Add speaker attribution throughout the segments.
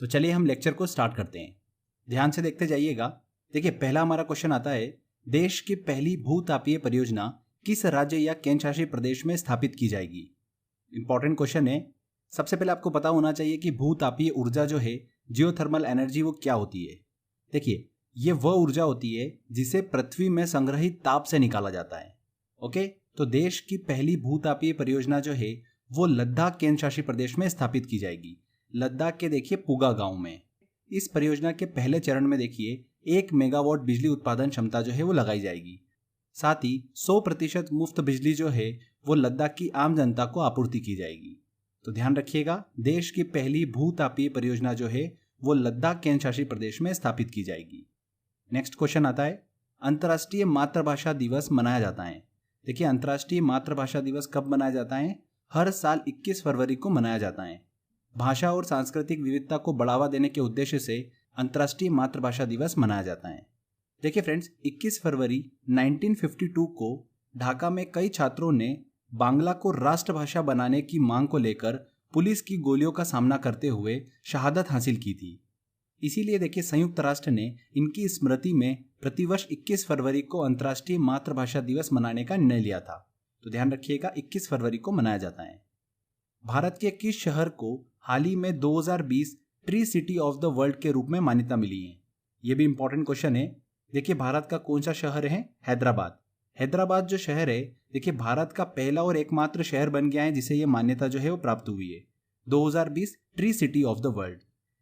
Speaker 1: तो चलिए हम लेक्चर को स्टार्ट करते हैं। ध्यान से देखते जाइएगा। देखिए पहला हमारा क्वेश्चन आता है, देश की पहली भूतापीय परियोजना किस राज्य या केंद्र शासित प्रदेश में स्थापित की जाएगी। इंपॉर्टेंट क्वेश्चन है। सबसे पहले आपको पता होना चाहिए कि भूतापीय ऊर्जा जो है, जियोथर्मल एनर्जी, वो क्या होती है। देखिए ये वह ऊर्जा होती है जिसे पृथ्वी में संग्रहित ताप से निकाला जाता है। ओके, तो देश की पहली भूतापीय परियोजना जो है वो लद्दाख केंद्र शासित प्रदेश में स्थापित की जाएगी। लद्दाख के देखिए पुगा गांव में। इस परियोजना के पहले चरण में देखिए 1 मेगावाट बिजली उत्पादन क्षमता जो है वो लगाई जाएगी। साथ ही 100% मुफ्त बिजली जो है वो लद्दाख की आम जनता को आपूर्ति की जाएगी। तो ध्यान रखिएगा, देश की पहली भूतापीय परियोजना जो है वो लद्दाख केंद्र शासित प्रदेश में स्थापित की जाएगी। नेक्स्ट क्वेश्चन आता है, अंतर्राष्ट्रीय मातृभाषा दिवस मनाया जाता है। देखिए अंतर्राष्ट्रीय मातृभाषा दिवस कब मनाया जाता है? हर साल 21 फरवरी को मनाया जाता है। भाषा और सांस्कृतिक विविधता को बढ़ावा देने के उद्देश्य से अंतर्राष्ट्रीय मातृभाषा दिवस मनाया जाता है। देखिए फ्रेंड्स, 21 फरवरी 1952 को ढाका में कई छात्रों ने बांग्ला को राष्ट्रभाषा बनाने की मांग को लेकर पुलिस की गोलियों का सामना करते हुए शहादत हासिल की थी। इसीलिए देखिए संयुक्त राष्ट्र ने इनकी स्मृति में प्रतिवर्ष 21 फरवरी को अंतर्राष्ट्रीय मातृभाषा दिवस मनाने का निर्णय लिया था। तो ध्यान रखिएगा, 21 फरवरी को मनाया जाता है। भारत के किस शहर को हाल ही में 2020 tree city of the world के रूप में मान्यता मिली है? यह भी इंपॉर्टेंट क्वेश्चन है। देखिए भारत का कौन सा शहर है? हैदराबाद। हैदराबाद जो शहर है देखिए भारत का पहला और एकमात्र शहर बन गया है जिसे यह मान्यता जो है वो प्राप्त हुई है। 2020 tree city of the world.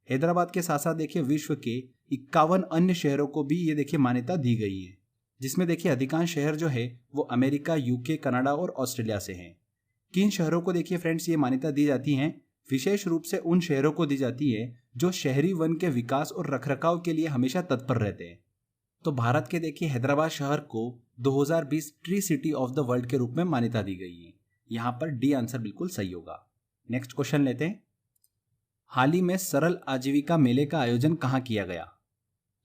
Speaker 1: Hyderabad के साथ साथ देखिए विश्व के 51 अन्य शहरों को भी ये देखिए मान्यता दी गई है, जिसमें देखिए अधिकांश शहर जो है वो अमेरिका, यूके, कनाडा और ऑस्ट्रेलिया से हैं। किन शहरों को देखिए फ्रेंड्स ये मान्यता दी जाती है? विशेष रूप से उन शहरों को दी जाती है जो शहरी वन के विकास और रखरखाव के लिए हमेशा तत्पर रहते हैं। तो भारत के देखिए हैदराबाद शहर को 2020 tree city of the world के रूप में मान्यता दी गई है। यहाँ पर डी आंसर बिल्कुल सही होगा। नेक्स्ट क्वेश्चन लेते हैं, हाल ही में सरल आजीविका मेले का आयोजन कहाँ किया गया?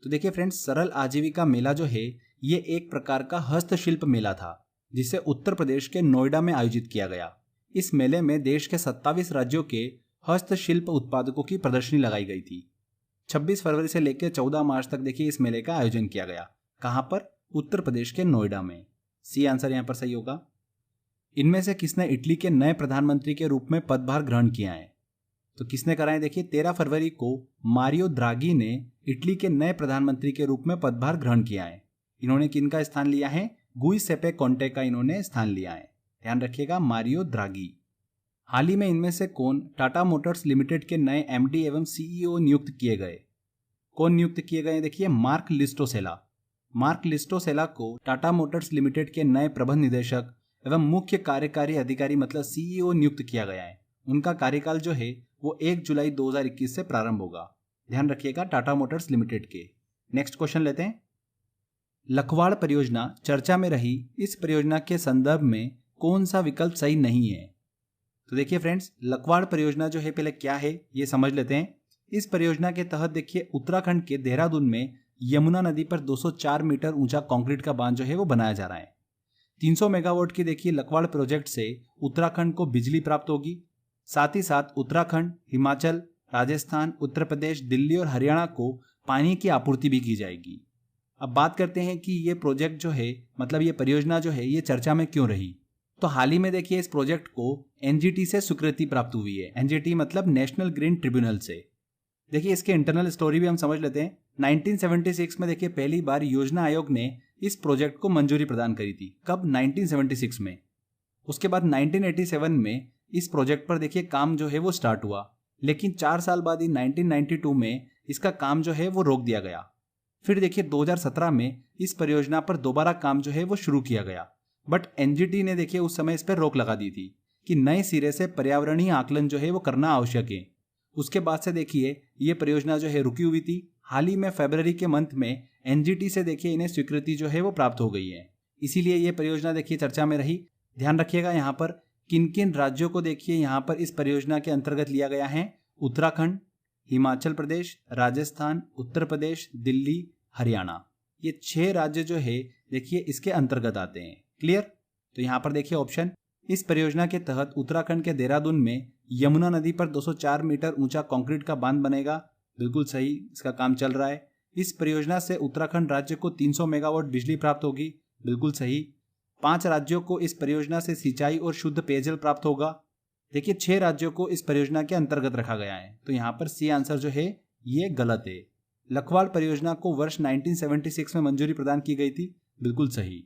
Speaker 1: तो देखिए फ्रेंड्स, सरल आजीविका मेला जो है ये एक प्रकार का हस्तशिल्प मेला था जिसे उत्तर प्रदेश के नोएडा में आयोजित किया गया। इस मेले में देश के 27 राज्यों के हस्तशिल्प उत्पादकों की प्रदर्शनी लगाई गई थी। 26 फरवरी से लेकर 14 मार्च तक देखिए इस मेले का आयोजन किया गया। कहां पर? उत्तर प्रदेश के नोएडा में। सी आंसर यहां पर सही होगा। इनमें से किसने इटली के नए प्रधानमंत्री के रूप में पदभार ग्रहण किया है? तो किसने करा है? देखिए 13 फरवरी को मारियो द्रागी ने इटली के नए प्रधानमंत्री के रूप में पदभार ग्रहण किया है। इन्होंने किनका स्थान लिया है? गुइसेपे कोंटे का इन्होंने स्थान लिया है। ध्यान रखिएगा, मारियो द्रागी। हाल ही में इनमें से कौन टाटा मोटर्स लिमिटेड के नए एमडी एवं सीईओ नियुक्त किए गए? कौन नियुक्त किए गए? देखिए मार्क लिस्टोसेला। मार्क लिस्टोसेला को टाटा मोटर्स लिमिटेड के नए प्रबंध निदेशक एवं मुख्य कार्यकारी अधिकारी मतलब सीईओ नियुक्त किया गया है। उनका कार्यकाल जो है वो 1 जुलाई 2021 से प्रारंभ होगा। ध्यान रखिएगा, टाटा मोटर्स लिमिटेड के। नेक्स्ट क्वेश्चन लेते हैं, लखवाड़ परियोजना चर्चा में रही, इस परियोजना के संदर्भ में कौन सा विकल्प सही नहीं है? तो देखिए फ्रेंड्स, लखवाड़ परियोजना जो है पहले क्या है ये समझ लेते हैं। इस परियोजना के तहत देखिए उत्तराखंड के देहरादून में यमुना नदी पर 204 मीटर ऊंचा कंक्रीट का बांध जो है वो बनाया जा रहा है। 300 मेगावाट की देखिए लखवाड़ प्रोजेक्ट से उत्तराखंड को बिजली प्राप्त होगी। साथ ही साथ उत्तराखंड, हिमाचल, राजस्थान, उत्तर प्रदेश, दिल्ली और हरियाणा को पानी की आपूर्ति भी की जाएगी। अब बात करते हैं कि ये प्रोजेक्ट जो है मतलब ये परियोजना जो है ये चर्चा में क्यों रही। तो हाल ही में देखिए इस प्रोजेक्ट को एनजीटी से स्वीकृति प्राप्त हुई है। एनजीटी मतलब नेशनल ग्रीन ट्रिब्यूनल से। देखिए इसके इंटरनल स्टोरी भी हम समझ लेते हैं। 1976 में देखिए पहली बार योजना आयोग ने इस प्रोजेक्ट को मंजूरी प्रदान करी थी। कब? 1976 में। उसके बाद 1987 में इस प्रोजेक्ट पर देखिए काम जो है वो स्टार्ट हुआ, लेकिन 4 साल बाद ही 1992 में इसका काम जो है वो रोक दिया गया। फिर देखिए 2017 में इस परियोजना पर दोबारा काम जो है वो शुरू किया गया, बट एनजीटी ने देखिए उस समय इस पर रोक लगा दी थी कि नए सिरे से पर्यावरणीय आकलन जो है वो करना आवश्यक है। उसके बाद से देखिए ये परियोजना जो है रुकी हुई थी। हाल ही में फरवरी के मंथ में एनजीटी से देखिए इन्हें स्वीकृति जो है वो प्राप्त हो गई है, इसीलिए ये परियोजना देखिए चर्चा में रही। ध्यान रखिएगा यहाँ पर किन किन राज्यों को देखिए यहाँ पर इस परियोजना के अंतर्गत लिया गया है। उत्तराखंड, हिमाचल प्रदेश, राजस्थान, उत्तर प्रदेश, दिल्ली, हरियाणा, ये 6 राज्य जो है देखिए इसके अंतर्गत आते हैं। क्लियर? तो यहाँ पर देखिए ऑप्शन, इस परियोजना के तहत उत्तराखंड के देहरादून में यमुना नदी पर 204 मीटर ऊंचा कंक्रीट का बांध बनेगा। बिल्कुल सही, इसका काम चल रहा है। इस परियोजना से उत्तराखंड राज्य को 300 मेगावाट बिजली प्राप्त होगी। बिल्कुल सही। 5 राज्यों को इस परियोजना से सिंचाई और शुद्ध पेयजल प्राप्त होगा। देखिए 6 राज्यों को इस परियोजना के अंतर्गत रखा गया है, तो यहाँ पर सी आंसर जो है ये गलत है। लखवाड़ परियोजना को वर्ष 1976 में मंजूरी प्रदान की गई थी। बिल्कुल सही,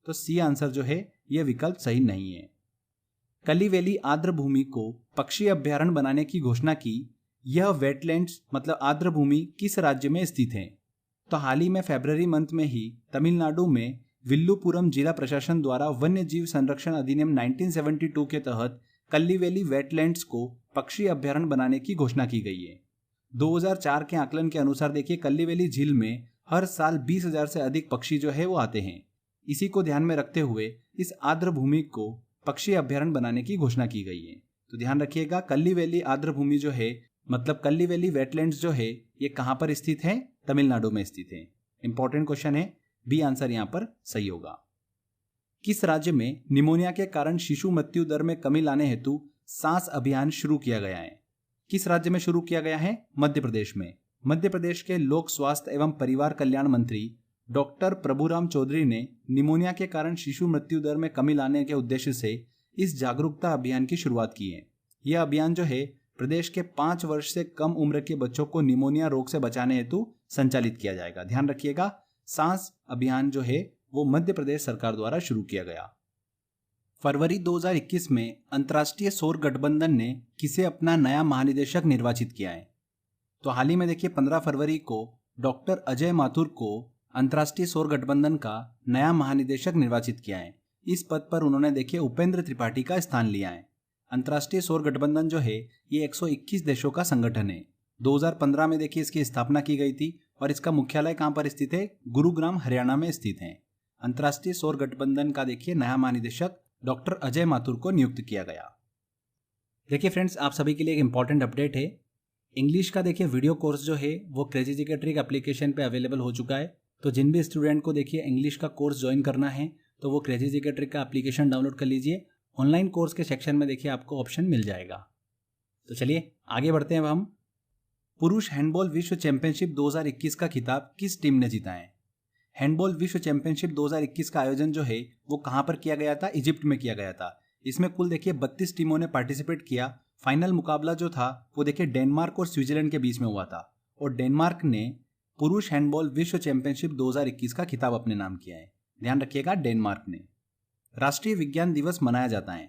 Speaker 1: तो सी आंसर जो है यह विकल्प सही नहीं है। कल्लीवेली आर्द्र भूमि को पक्षी अभ्यारण्य बनाने की घोषणा की। यह वेटलैंड्स मतलब आर्द्र भूमि किस राज्य में स्थित है? तो हाल ही में फरवरी मंथ में ही तमिलनाडु में विल्लुपुरम जिला प्रशासन द्वारा वन्य जीव संरक्षण अधिनियम 1972 के तहत कल्लीवेली वेटलैंड्स को पक्षी अभ्यारण्य बनाने की घोषणा की गई है। 2004 के आकलन के अनुसार देखिए कल्लीवेली झील में हर साल 20,000 से अधिक पक्षी जो है वो आते हैं। इसी को ध्यान में रखते हुए इस आर्द्र भूमि को पक्षी अभ्यारण्य बनाने की घोषणा की गई है। तो ध्यान रखिएगा, कल्लीवेली आर्द्र भूमि जो है मतलब कल्लीवेली वेटलैंड्स जो है ये कहां पर स्थित है? तमिलनाडु में स्थित है। इंपॉर्टेंट क्वेश्चन है, बी आंसर यहां पर सही होगा। किस राज्य में निमोनिया के कारण शिशु मृत्यु दर में कमी लाने हेतु सांस अभियान शुरू किया गया है? किस राज्य में शुरू किया गया है? मध्य प्रदेश में। मध्य प्रदेश के लोक स्वास्थ्य एवं परिवार कल्याण मंत्री डॉक्टर प्रभुराम चौधरी ने निमोनिया के कारण शिशु मृत्यु दर में कमी लाने के उद्देश्य से इस जागरूकता अभियान की शुरुआत की है। यह अभियान जो है प्रदेश के 5 वर्ष से कम उम्र के बच्चों को निमोनिया रोग से बचाने हेतु संचालित किया जाएगा। ध्यान रखिएगा, सांस अभियान जो है वो मध्य प्रदेश सरकार द्वारा शुरू किया गया। फरवरी 2021 में अंतर्राष्ट्रीय सौर गठबंधन ने किसे अपना नया महानिदेशक निर्वाचित किया है? तो हाल ही में देखिए 15 फरवरी को डॉक्टर अजय माथुर को अंतर्राष्ट्रीय सौर गठबंधन का नया महानिदेशक निर्वाचित किया है। इस पद पर उन्होंने देखिए उपेंद्र त्रिपाठी का स्थान लिया है। अंतर्राष्ट्रीय सौर गठबंधन जो है ये 121 देशों का संगठन है। 2015 में देखिए इसकी स्थापना की गई थी और इसका मुख्यालय कहां पर स्थित है? गुरुग्राम हरियाणा में स्थित है। अंतर्राष्ट्रीय सौर गठबंधन का देखिए नया महानिदेशक डॉक्टर अजय माथुर को नियुक्त किया गया। देखिए फ्रेंड्स, आप सभी के लिए एक इंपॉर्टेंट अपडेट है। इंग्लिश का देखिए वीडियो कोर्स जो है वो क्रेजी जीके ट्रिक एप्लीकेशन पे अवेलेबल हो चुका है। तो जिन भी स्टूडेंट को देखिए इंग्लिश का कोर्स ज्वाइन करना है तो वो क्रेजी जीके ट्रिक का एप्लीकेशन डाउनलोड कर लीजिए। ऑनलाइन कोर्स के सेक्शन में देखिए आपको ऑप्शन मिल जाएगा। तो चलिए आगे बढ़ते हैं। अब हम पुरुष हैंडबॉल विश्व चैंपियनशिप 2021 का खिताब किस टीम ने जीता है? हैंडबॉल विश्व चैंपियनशिप 2021 का आयोजन जो है वो कहां पर किया गया था? इजिप्ट में किया गया था। इसमें कुल देखिए 32 टीमों ने पार्टिसिपेट किया। फाइनल मुकाबला जो था वो देखिए डेनमार्क और स्विट्जरलैंड के बीच में हुआ था और डेनमार्क ने पुरुष हैंडबॉल विश्व चैंपियनशिप 2021 का खिताब अपने नाम किया है। ध्यान रखिएगा, डेनमार्क ने। राष्ट्रीय विज्ञान दिवस मनाया जाता है।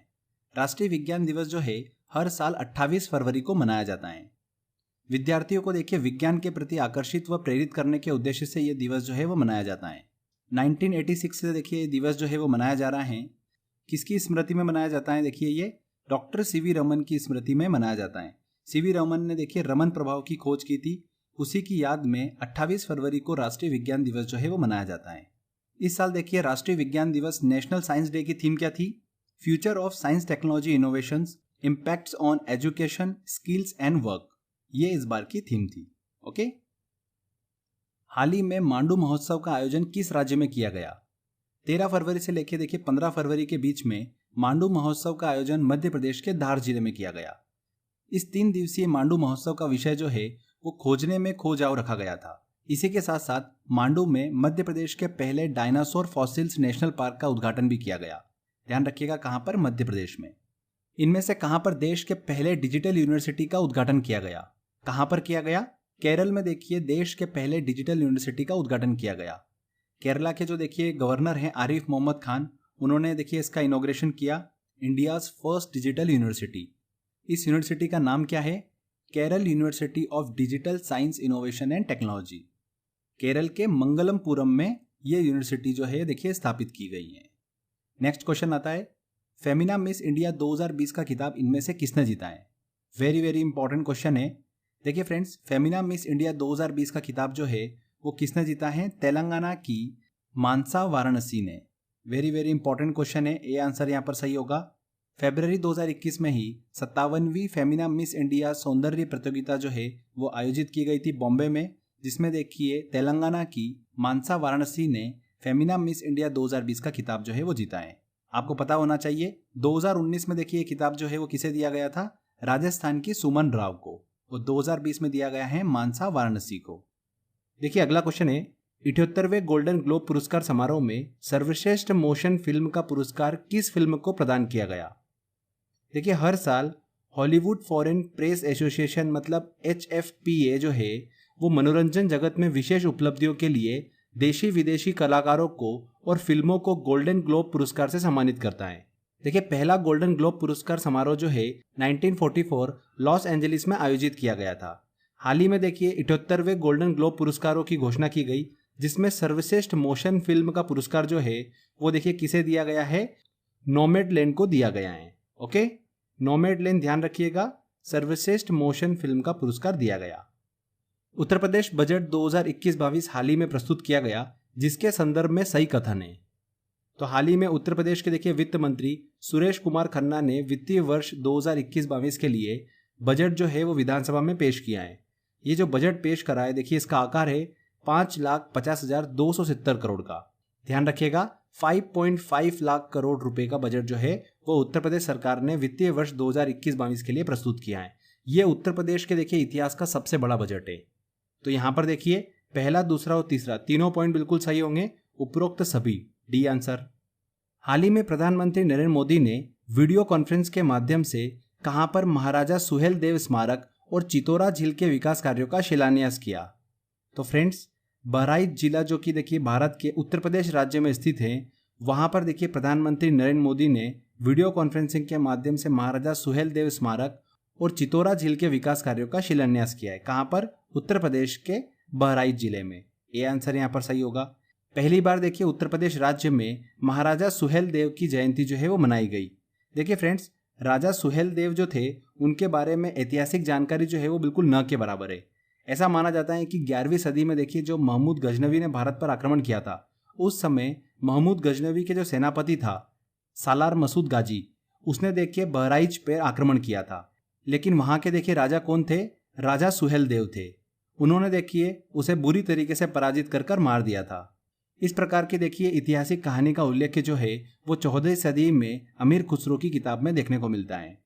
Speaker 1: राष्ट्रीय विज्ञान दिवस जो है हर साल 28 फरवरी को मनाया जाता है। विद्यार्थियों को देखिए विज्ञान के प्रति आकर्षित व प्रेरित करने के उद्देश्य से यह दिवस जो है वो मनाया जाता है। 1986 से देखिए ये दिवस जो है वो मनाया जा रहा है। किसकी स्मृति में मनाया जाता है? देखिए ये डॉक्टर सीवी रमन की स्मृति में मनाया जाता है। सीवी रमन ने देखिए रमन प्रभाव की खोज की थी। उसी की याद में 28 फरवरी को राष्ट्रीय विज्ञान दिवस जो है वो मनाया जाता है। इस साल देखिए राष्ट्रीय विज्ञान दिवस नेशनल साइंस डे की थीम क्या थी? Future of science technology innovations, impacts on education, skills and work, ये इस बार की थीम थी। ओके। हाल ही में मांडू महोत्सव का आयोजन किस राज्य में किया गया? 13 फरवरी से लेकर देखिए 15 फरवरी के बीच में मांडू महोत्सव का आयोजन मध्य प्रदेश के धार जिले में किया गया। इस 3 दिवसीय मांडू महोत्सव का विषय जो है वो खोजने में खो जाओ रखा गया था। इसी के साथ साथ मांडू में मध्य प्रदेश के पहले डायनासोर फॉसिल्स नेशनल पार्क का उद्घाटन भी किया गया। ध्यान रखिएगा, कहां पर? मध्य प्रदेश में। इनमें से कहां पर देश के पहले डिजिटल यूनिवर्सिटी का उद्घाटन किया गया? कहां पर किया गया? केरल में देखिए देश के पहले डिजिटल यूनिवर्सिटी का उद्घाटन किया गया। केरला के जो देखिए गवर्नर हैं आरिफ मोहम्मद खान, उन्होंने देखिए इसका इनॉग्रेशन किया। India's first digital university. इस यूनिवर्सिटी का नाम क्या है? Kerala university of digital science innovation and technology. Kerala के मंगलमपुरम में यह यूनिवर्सिटी जो है देखिए स्थापित की गई है। नेक्स्ट क्वेश्चन आता है, फेमिना मिस इंडिया 2020 का खिताब इनमें से किसने जीता है? वेरी वेरी इंपॉर्टेंट क्वेश्चन है। देखिए फ्रेंड्स, फेमिना मिस इंडिया 2020 का खिताब जो है वो किसने जीता है? तेलंगाना की मानसा वाराणसी ने। वेरी वेरी इंपॉर्टेंट क्वेश्चन है, ए आंसर यहाँ पर सही होगा। फरवरी 2021 में ही 57वीं फेमिना मिस इंडिया सौंदर्य प्रतियोगिता जो है वो आयोजित की गई थी बॉम्बे में, जिसमें देखिए तेलंगाना की मानसा वाराणसी ने फेमिना मिस इंडिया 2020 का खिताब जो है वो जीता है। आपको पता होना चाहिए 2019 में देखिए खिताब जो है वो किसे दिया गया था? राजस्थान की सुमन राव को। और 2020 में दिया गया है मानसा वाराणसी को। देखिए अगला क्वेश्चन है, 78वें गोल्डन ग्लोब पुरस्कार समारोह में सर्वश्रेष्ठ मोशन फिल्म का पुरस्कार किस फिल्म को प्रदान किया गया? देखिए हर साल हॉलीवुड फॉरेन प्रेस एसोसिएशन मतलब HFPA जो है वो मनोरंजन जगत में विशेष उपलब्धियों के लिए देशी विदेशी कलाकारों को और फिल्मों को गोल्डन ग्लोब पुरस्कार से सम्मानित करता है। देखिए पहला गोल्डन ग्लोब पुरस्कार समारोह जो है 1944 लॉस एंजलिस में आयोजित किया गया था। हाल ही में देखिए 78वें गोल्डन ग्लोब पुरस्कारों की घोषणा की गई, जिसमें सर्वश्रेष्ठ मोशन फिल्म का पुरस्कार जो है वो देखिए किसे दिया गया है? नोमैडलैंड को दिया गया है। ओके, नोमैडलैंड ध्यान रखिएगा, सर्वश्रेष्ठ मोशन फिल्म का पुरस्कार दिया गया। उत्तर प्रदेश बजट 2021-22 हाल ही में प्रस्तुत किया गया, जिसके संदर्भ में सही कथन है। तो हाल ही में उत्तर प्रदेश के देखिए वित्त मंत्री सुरेश कुमार खन्ना ने वित्तीय वर्ष 2021-22 के लिए बजट जो है वो विधानसभा में पेश किया है। ये जो बजट पेश करा है देखिए इसका आकार है 5,50,270 करोड़ का। ध्यान रखिएगा 5.5 लाख करोड़ रुपए का बजट जो है वो उत्तर प्रदेश सरकार ने वित्तीय वर्ष 2021-22 के लिए प्रस्तुत किया है। ये उत्तर प्रदेश के देखिए इतिहास का सबसे बड़ा बजट है। तो यहाँ पर देखिए पहला, दूसरा और तीसरा तीनों पॉइंट बिल्कुल सही होंगे, उपरोक्त सभी, डी आंसर। हाल ही में प्रधानमंत्री नरेंद्र मोदी ने वीडियो कॉन्फ्रेंस के माध्यम से कहां पर महाराजा सुहेलदेव स्मारक और चितौरा झील के विकास कार्यों का शिलान्यास किया? तो फ्रेंड्स बहराइच जिला जो कि देखिए भारत के उत्तर प्रदेश राज्य में स्थित है, वहां पर देखिए प्रधानमंत्री नरेंद्र मोदी ने वीडियो कॉन्फ्रेंसिंग के माध्यम से महाराजा सुहेलदेव स्मारक और चितौरा झील के विकास कार्यों का शिलान्यास किया है। कहां पर? उत्तर प्रदेश के बहराइच जिले में। ये आंसर यहाँ पर सही होगा। पहली बार देखिए उत्तर प्रदेश राज्य में महाराजा सुहेलदेव की जयंती जो है वो मनाई गई। देखिए फ्रेंड्स राजा सुहेलदेव जो थे उनके बारे में ऐतिहासिक जानकारी जो है वो बिल्कुल न के बराबर है। ऐसा माना जाता है कि 11वीं सदी में देखिए जो महमूद गजनवी ने भारत पर आक्रमण किया था, उस समय महमूद गजनवी के जो सेनापति था सालार मसूद गाजी, उसने देखिए बहराइच पर आक्रमण किया था। लेकिन वहां के देखिए राजा कौन थे? राजा सुहेलदेव थे। उन्होंने देखिए उसे बुरी तरीके से पराजित कर मार दिया था। इस प्रकार की देखिए ऐतिहासिक कहानी का उल्लेख जो है वो 14वीं सदी में अमीर खुसरो की किताब में देखने को मिलता है।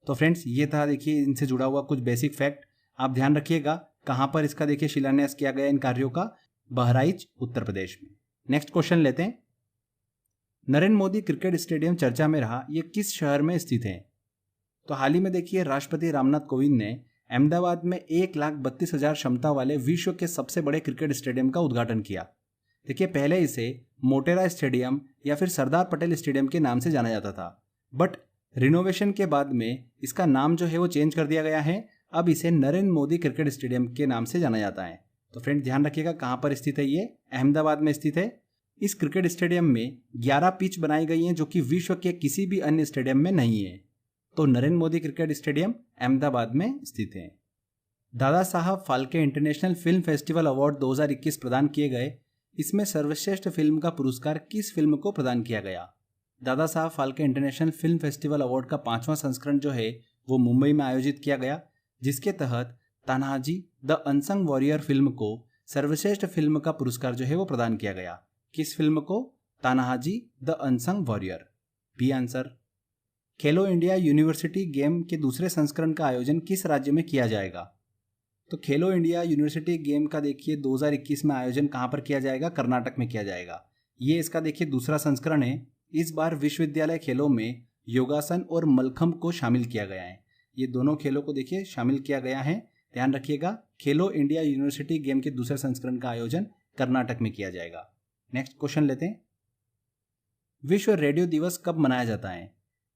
Speaker 1: तो फ्रेंड्स ये था देखिए इनसे जुड़ा हुआ कुछ बेसिक फैक्ट, आप ध्यान रखिएगा। कहां पर इसका देखिए शिलान्यास किया गया इन कार्यों का? बहराइच उत्तर प्रदेश में। नेक्स्ट क्वेश्चन लेते हैं। नरेंद्र मोदी क्रिकेट स्टेडियम चर्चा में रहा, ये किस शहर में स्थित है? तो हाल ही में देखिए राष्ट्रपति रामनाथ कोविंद ने अहमदाबाद में 1,32,000 क्षमता वाले विश्व के सबसे बड़े क्रिकेट स्टेडियम का उद्घाटन किया। देखिए पहले इसे मोटेरा स्टेडियम या फिर सरदार पटेल स्टेडियम के नाम से जाना जाता था, बट रिनोवेशन के बाद में इसका नाम जो है वो चेंज कर दिया गया है। अब इसे नरेंद्र मोदी क्रिकेट स्टेडियम के नाम से जाना जाता है। तो फ्रेंड ध्यान रखिएगा कहाँ पर स्थित है, ये अहमदाबाद में स्थित है। इस क्रिकेट स्टेडियम में 11 पिच बनाई गई हैं जो कि विश्व के किसी भी अन्य स्टेडियम में नहीं है। तो नरेंद्र मोदी क्रिकेट स्टेडियम अहमदाबाद में स्थित है। Dada Saheb Phalke international film festival award 2021 प्रदान किए गए। इसमें सर्वश्रेष्ठ फिल्म का पुरस्कार किस फिल्म को प्रदान किया गया? Dada Saheb Phalke international film festival award का 5वां संस्करण जो है वो मुंबई में आयोजित किया गया, जिसके तहत Tanhaji the unsung warrior film को सर्वश्रेष्ठ फिल्म का पुरस्कार जो है वो प्रदान किया गया। किस फिल्म को? Tanhaji the unsung warrior, B answer. Khelo India university game के दूसरे संस्करण का आयोजन किस राज्य में किया जाएगा? तो खेलो इंडिया यूनिवर्सिटी गेम का देखिए 2021 में आयोजन कहां पर किया जाएगा? कर्नाटक में किया जाएगा। ये इसका देखिए दूसरा संस्करण है। इस बार विश्वविद्यालय खेलों में योगासन और मलखम्ब को शामिल किया गया है। ये दोनों खेलों को देखिए शामिल किया गया है। ध्यान रखिएगा खेलो इंडिया यूनिवर्सिटी गेम के दूसरे संस्करण का आयोजन कर्नाटक में किया जाएगा। नेक्स्ट क्वेश्चन लेते हैं। विश्व रेडियो दिवस कब मनाया जाता है?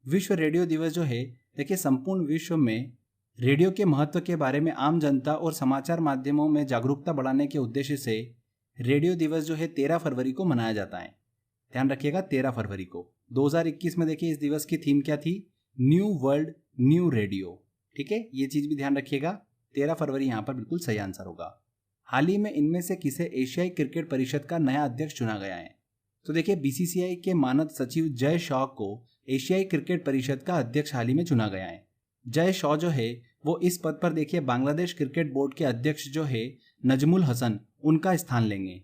Speaker 1: विश्व रेडियो दिवस जो है देखिए संपूर्ण विश्व में रेडियो के महत्व के बारे में आम जनता और समाचार माध्यमों में जागरूकता बढ़ाने के उद्देश्य से रेडियो दिवस जो है 13 फरवरी को मनाया जाता है। ध्यान रखिएगा 13 फरवरी को। 2021 में देखिए इस दिवस की थीम क्या थी? New world new radio. ठीक है, ये चीज भी ध्यान रखिएगा। 13 फरवरी यहाँ पर बिल्कुल सही आंसर होगा। हाल ही में इनमें से किसे एशियाई क्रिकेट परिषद का नया अध्यक्ष चुना गया है? तो देखिए बीसीसीआई के मानद सचिव जय शॉ को एशियाई क्रिकेट परिषद का अध्यक्ष हाल ही में चुना गया है। जय शॉ जो है वो इस पद पर देखिए बांग्लादेश क्रिकेट बोर्ड के अध्यक्ष जो है नजमुल हसन उनका स्थान लेंगे।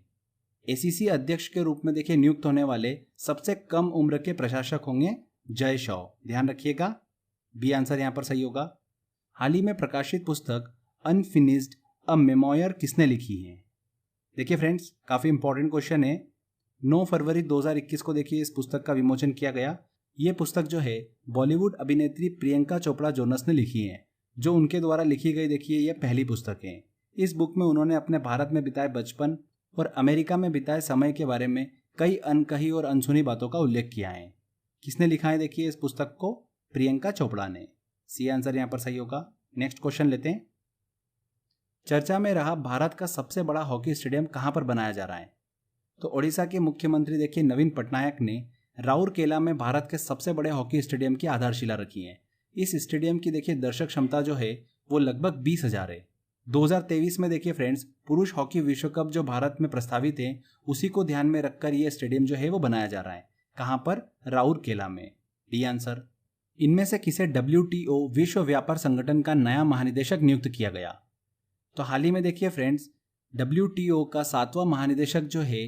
Speaker 1: एसीसी अध्यक्ष के रूप में देखिए नियुक्त होने वाले सबसे कम उम्र के प्रशासक होंगे जय शॉ। ध्यान रखिएगा, बी आंसर यहाँ पर सही होगा। हाल ही में प्रकाशित पुस्तक अनफिनिश्ड अ मेमोयर किसने लिखी है? देखिए फ्रेंड्स, काफ़ी इंपॉर्टेंट क्वेश्चन है। 9 फरवरी 2021 को देखिए इस पुस्तक का विमोचन किया गया। ये पुस्तक जो है बॉलीवुड अभिनेत्री प्रियंका चोपड़ा जोनस ने लिखी है, जो उनके द्वारा लिखी गई देखिए ये पहली पुस्तक है। इस बुक में उन्होंने अपने भारत में बिताए बचपन और अमेरिका में बिताए समय के बारे में कई अनकही और अनसुनी बातों का उल्लेख किया है। किसने लिखा है देखिए इस पुस्तक को? प्रियंका चोपड़ा ने। सी आंसर यहाँ पर सही होगा। नेक्स्ट क्वेश्चन लेते हैं। चर्चा में रहा भारत का सबसे बड़ा हॉकी स्टेडियम कहाँ पर बनाया जा रहा है? तो ओडिशा के मुख्यमंत्री देखिए नवीन पटनायक ने राउरकेला में भारत के सबसे बड़े हॉकी स्टेडियम की आधारशिला रखी है। इस स्टेडियम की देखिए दर्शक क्षमता जो है वो लगभग 20,000 है। 2023 में देखिए फ्रेंड्स, पुरुष हॉकी विश्व कप जो भारत में प्रस्तावित है उसी को ध्यान में रखकर यह स्टेडियम जो है वो बनाया जा रहा है। कहाँ पर? राउरकेला में। D answer. इनमें से किसे WTO विश्व व्यापार संगठन का नया महानिदेशक नियुक्त किया गया? तो हाल ही में देखिए फ्रेंड्स, WTO का 7वां महानिदेशक जो है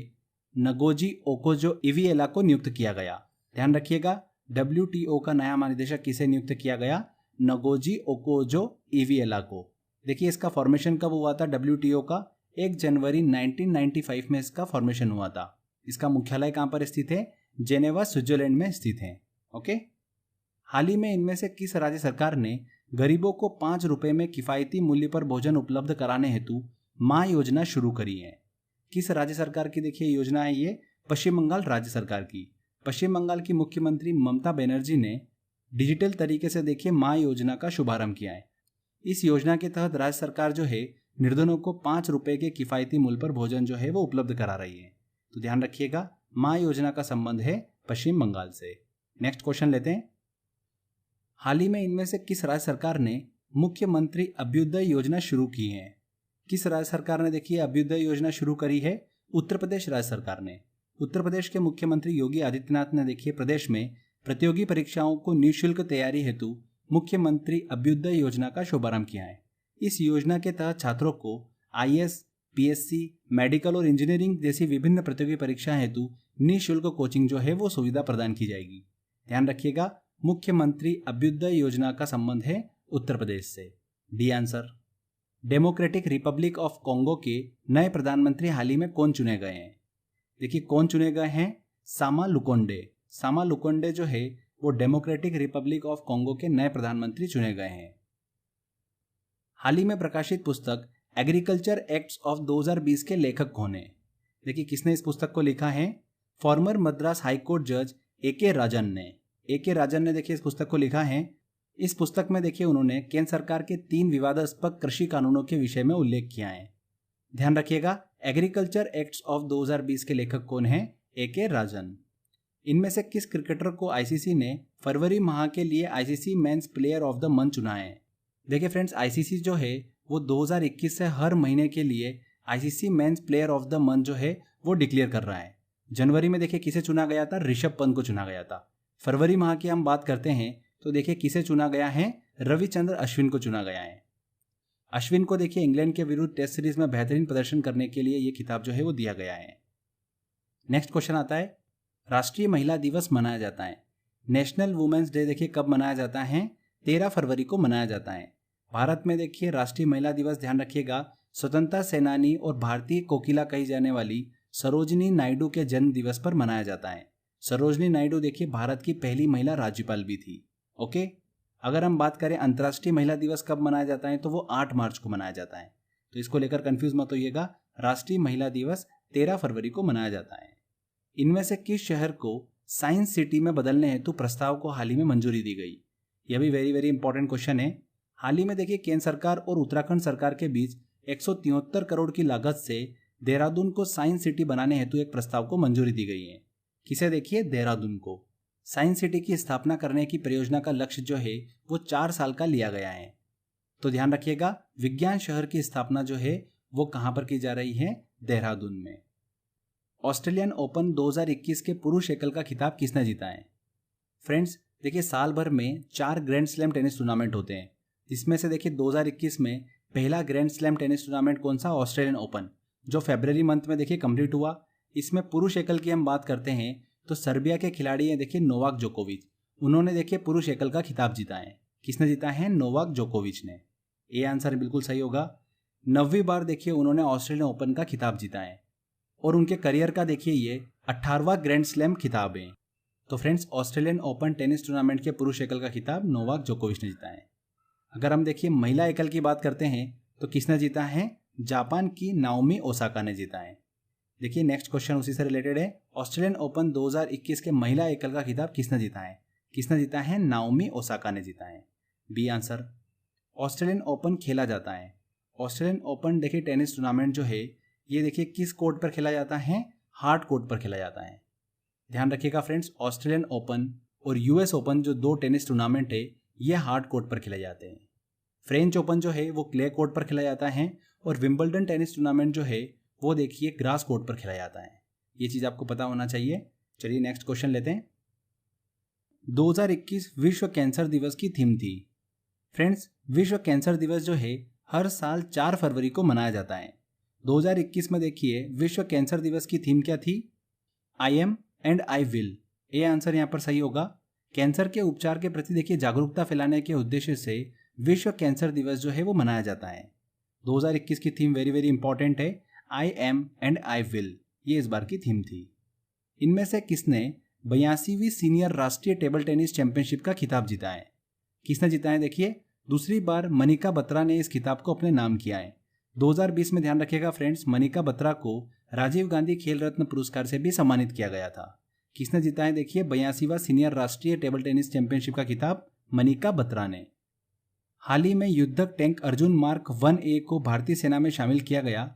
Speaker 1: नगोजी ओकोजो इविएला को नियुक्त किया गया। ध्यान रखिएगा, WTO का नया महानिदेशक किसे नियुक्त किया गया? नगोजी ओकोजो इविएला को। देखिए इसका फॉर्मेशन कब हुआ था? WTO का 1 जनवरी 1995 में इसका फॉर्मेशन हुआ था। इसका मुख्यालय कहाँ पर स्थित है? जेनेवा, स्विट्जरलैंड में स्थित है। ओके। हाल ही में इनमें से किस राज्य सरकार ने गरीबों को 5 रुपए में किफायती मूल्य पर भोजन उपलब्ध कराने हेतु माँ योजना शुरू करी है? किस राज्य सरकार की देखिए योजना है ये? पश्चिम बंगाल राज्य सरकार की। पश्चिम बंगाल की मुख्यमंत्री ममता बनर्जी ने डिजिटल तरीके से देखिए माँ योजना का शुभारंभ किया है। इस योजना के तहत राज्य सरकार जो है निर्धनों को 5 रुपए के किफायती मूल्य पर भोजन जो है वो उपलब्ध करा रही है। तो ध्यान रखिएगा, माँ योजना का संबंध है पश्चिम बंगाल से। नेक्स्ट क्वेश्चन लेते हैं। हाल ही में इनमें से किस राज्य सरकार ने मुख्यमंत्री अभ्युदय योजना शुरू की है? किस राज्य सरकार ने देखिए अभ्युदय योजना शुरू करी है? उत्तर प्रदेश राज्य सरकार ने। उत्तर प्रदेश के मुख्यमंत्री योगी आदित्यनाथ ने देखिए प्रदेश में प्रतियोगी परीक्षाओं को निःशुल्क तैयारी हेतु मुख्यमंत्री अभ्युदय योजना का शुभारंभ किया है। इस योजना के तहत छात्रों को IAS, PSC, मेडिकल और इंजीनियरिंग जैसी विभिन्न प्रतियोगी परीक्षा हेतु निःशुल्क कोचिंग जो है वो सुविधा प्रदान की जाएगी। ध्यान रखिएगा, मुख्यमंत्री अभ्युदय योजना का संबंध है उत्तर प्रदेश से। D answer. Democratic Republic of Congo के नए प्रधानमंत्री हाल ही में कौन चुने गए हैं? देखिए कौन चुने गए हैं? सामा लुकोंडे। सामा लुकोंडे जो है वो डेमोक्रेटिक रिपब्लिक ऑफ कॉन्गो के नए प्रधानमंत्री चुने गए हैं। हाल ही में प्रकाशित पुस्तक एग्रीकल्चर एक्ट्स ऑफ 2020 के लेखक कौन है? देखिए किसने इस पुस्तक को लिखा है? फॉर्मर मद्रास हाईकोर्ट जज A.K. राजन ने। A.K. राजन ने देखिए इस पुस्तक को लिखा है। इस पुस्तक में देखिए उन्होंने केंद्र सरकार के 3 विवादास्पद कृषि कानूनों के विषय में उल्लेख किया है। ध्यान रखिएगा, एग्रीकल्चर एक्ट्स ऑफ 2020 के लेखक कौन है? A.K. राजन। इनमें से किस क्रिकेटर को ICC ने फरवरी माह के लिए ICC men's player of the month चुना है? देखिए फ्रेंड्स, ICC जो है वो 2021 से हर महीने के लिए ICC men's player of the month जो है वो डिक्लेयर कर रहा है। जनवरी में देखिए किसे चुना गया था? ऋषभ पंत को चुना गया था। फरवरी माह की हम बात करते हैं तो देखिए किसे चुना गया है? रविचंद्र अश्विन को चुना गया है। अश्विन को देखिए इंग्लैंड के विरुद्ध टेस्ट सीरीज में बेहतरीन प्रदर्शन करने के लिए ये खिताब जो है वो दिया गया है। नेक्स्ट क्वेश्चन आता है, राष्ट्रीय महिला दिवस मनाया जाता है। नेशनल वुमेन्स डे देखिए कब मनाया जाता है? 13 फरवरी को मनाया जाता है। भारत में देखिए राष्ट्रीय महिला दिवस, ध्यान रखिएगा, स्वतंत्रता सेनानी और भारतीय कोकिला कही जाने वाली सरोजिनी नायडू के जन्म दिवस पर मनाया जाता है। सरोजिनी नायडू देखिए भारत की पहली महिला राज्यपाल भी थी। ओके। अगर हम बात करें अंतर्राष्ट्रीय महिला दिवस कब मनाया जाता है तो वो 8 मार्च को मनाया जाता है। तो इसको लेकर कंफ्यूज मत होइएगा, राष्ट्रीय महिला दिवस 13 फरवरी को मनाया जाता है। इनमें से किस शहर को साइंस सिटी में बदलने हेतु प्रस्ताव को हाल ही में मंजूरी दी गई? यह भी वेरी वेरी इंपॉर्टेंट क्वेश्चन है। हाल ही में देखिए केंद्र सरकार और उत्तराखंड सरकार के बीच 173 करोड़ की लागत से देहरादून को साइंस सिटी बनाने हेतु एक प्रस्ताव को मंजूरी दी गई है। किसे देखिए? देहरादून को। साइंस सिटी की स्थापना करने की परियोजना का लक्ष्य जो है वो 4 साल का लिया गया है। तो ध्यान रखिएगा, विज्ञान शहर की स्थापना जो है वो कहां पर की जा रही है? देहरादून में। ऑस्ट्रेलियन ओपन 2021 के पुरुष एकल का खिताब किसने जीता है? फ्रेंड्स देखिए साल भर में 4 ग्रैंड स्लैम टेनिस टूर्नामेंट होते हैं, जिसमें से देखिए 2021 में पहला ग्रैंड स्लैम टेनिस टूर्नामेंट कौन सा? ऑस्ट्रेलियन ओपन, जो फरवरी मंथ में देखिए कंप्लीट हुआ। इसमें पुरुष एकल की हम बात करते हैं तो सर्बिया के खिलाड़ी हैं देखिए नोवाक जोकोविच। उन्होंने देखिए पुरुष एकल का खिताब जीता है। किसने जीता है? नोवाक जोकोविच ने। ए आंसर बिल्कुल सही होगा। 9वीं बार देखिए उन्होंने ऑस्ट्रेलियन ओपन का खिताब जीता है और उनके करियर का देखिए ये 18वां ग्रैंड स्लैम खिताब है। तो friends, Australian open tennis tournament के पुरुष एकल का खिताब नोवाक जोकोविच ने जीता है। अगर हम देखिए महिला एकल की बात करते हैं तो किसने जीता है? जापान की नाओमी ओसाका ने जीता है। देखिए नेक्स्ट क्वेश्चन उसी से रिलेटेड है। ऑस्ट्रेलियन ओपन 2021 के महिला एकल का खिताब किसने जीता है? किसने जीता है? नाओमी ओसाका ने जीता है। B answer. ऑस्ट्रेलियन ओपन खेला जाता है। ऑस्ट्रेलियन ओपन देखिए टेनिस टूर्नामेंट जो है ये देखिए किस कोर्ट पर खेला जाता है? हार्ड कोर्ट पर खेला जाता है। ध्यान रखिएगा फ्रेंड्स, ऑस्ट्रेलियन ओपन और यूएस ओपन जो 2 टेनिस टूर्नामेंट है ये हार्ड कोर्ट पर खेले जाते हैं। फ्रेंच ओपन जो है वो क्ले कोर्ट पर खेला जाता है और विंबलडन टेनिस टूर्नामेंट जो है वो देखिए ग्रास कोर्ट पर खेला जाता है। ये चीज़ आपको पता होना चाहिए। चलिए नेक्स्ट क्वेश्चन लेते हैं। 2021 विश्व कैंसर दिवस की थीम थी। फ्रेंड्स, विश्व कैंसर दिवस जो है हर साल 4 फरवरी को मनाया जाता है। 2021 में देखिए विश्व कैंसर दिवस की थीम क्या थी? I am and I will. A answer यहाँ पर सही होगा। कैंसर के उपचार के प्रति देखिए जागरूकता फैलाने के उद्देश्य से विश्व कैंसर दिवस जो है वो मनाया जाता है। 2021 की थीम वेरी वेरी इंपॉर्टेंट है, I am and I will, ये इस बार की थीम थी। इनमें से किसने 82वीं सीनियर राष्ट्रीय टेबल टेनिस चैंपियनशिप का खिताब जीता है? किसने जीता है? देखिए दूसरी बार मनिका बत्रा ने इस खिताब को अपने नाम किया है। 2020 में ध्यान रखिएगा फ्रेंड्स, मनिका बत्रा को राजीव गांधी खेल रत्न पुरस्कार से भी सम्मानित किया गया था। किसने जीता है? देखिए 82वां सीनियर राष्ट्रीय टेबल टेनिस चैंपियनशिप का खिताब मनिका बत्रा ने। हाल ही में युद्धक टैंक अर्जुन मार्क 1A को भारतीय सेना में शामिल किया गया।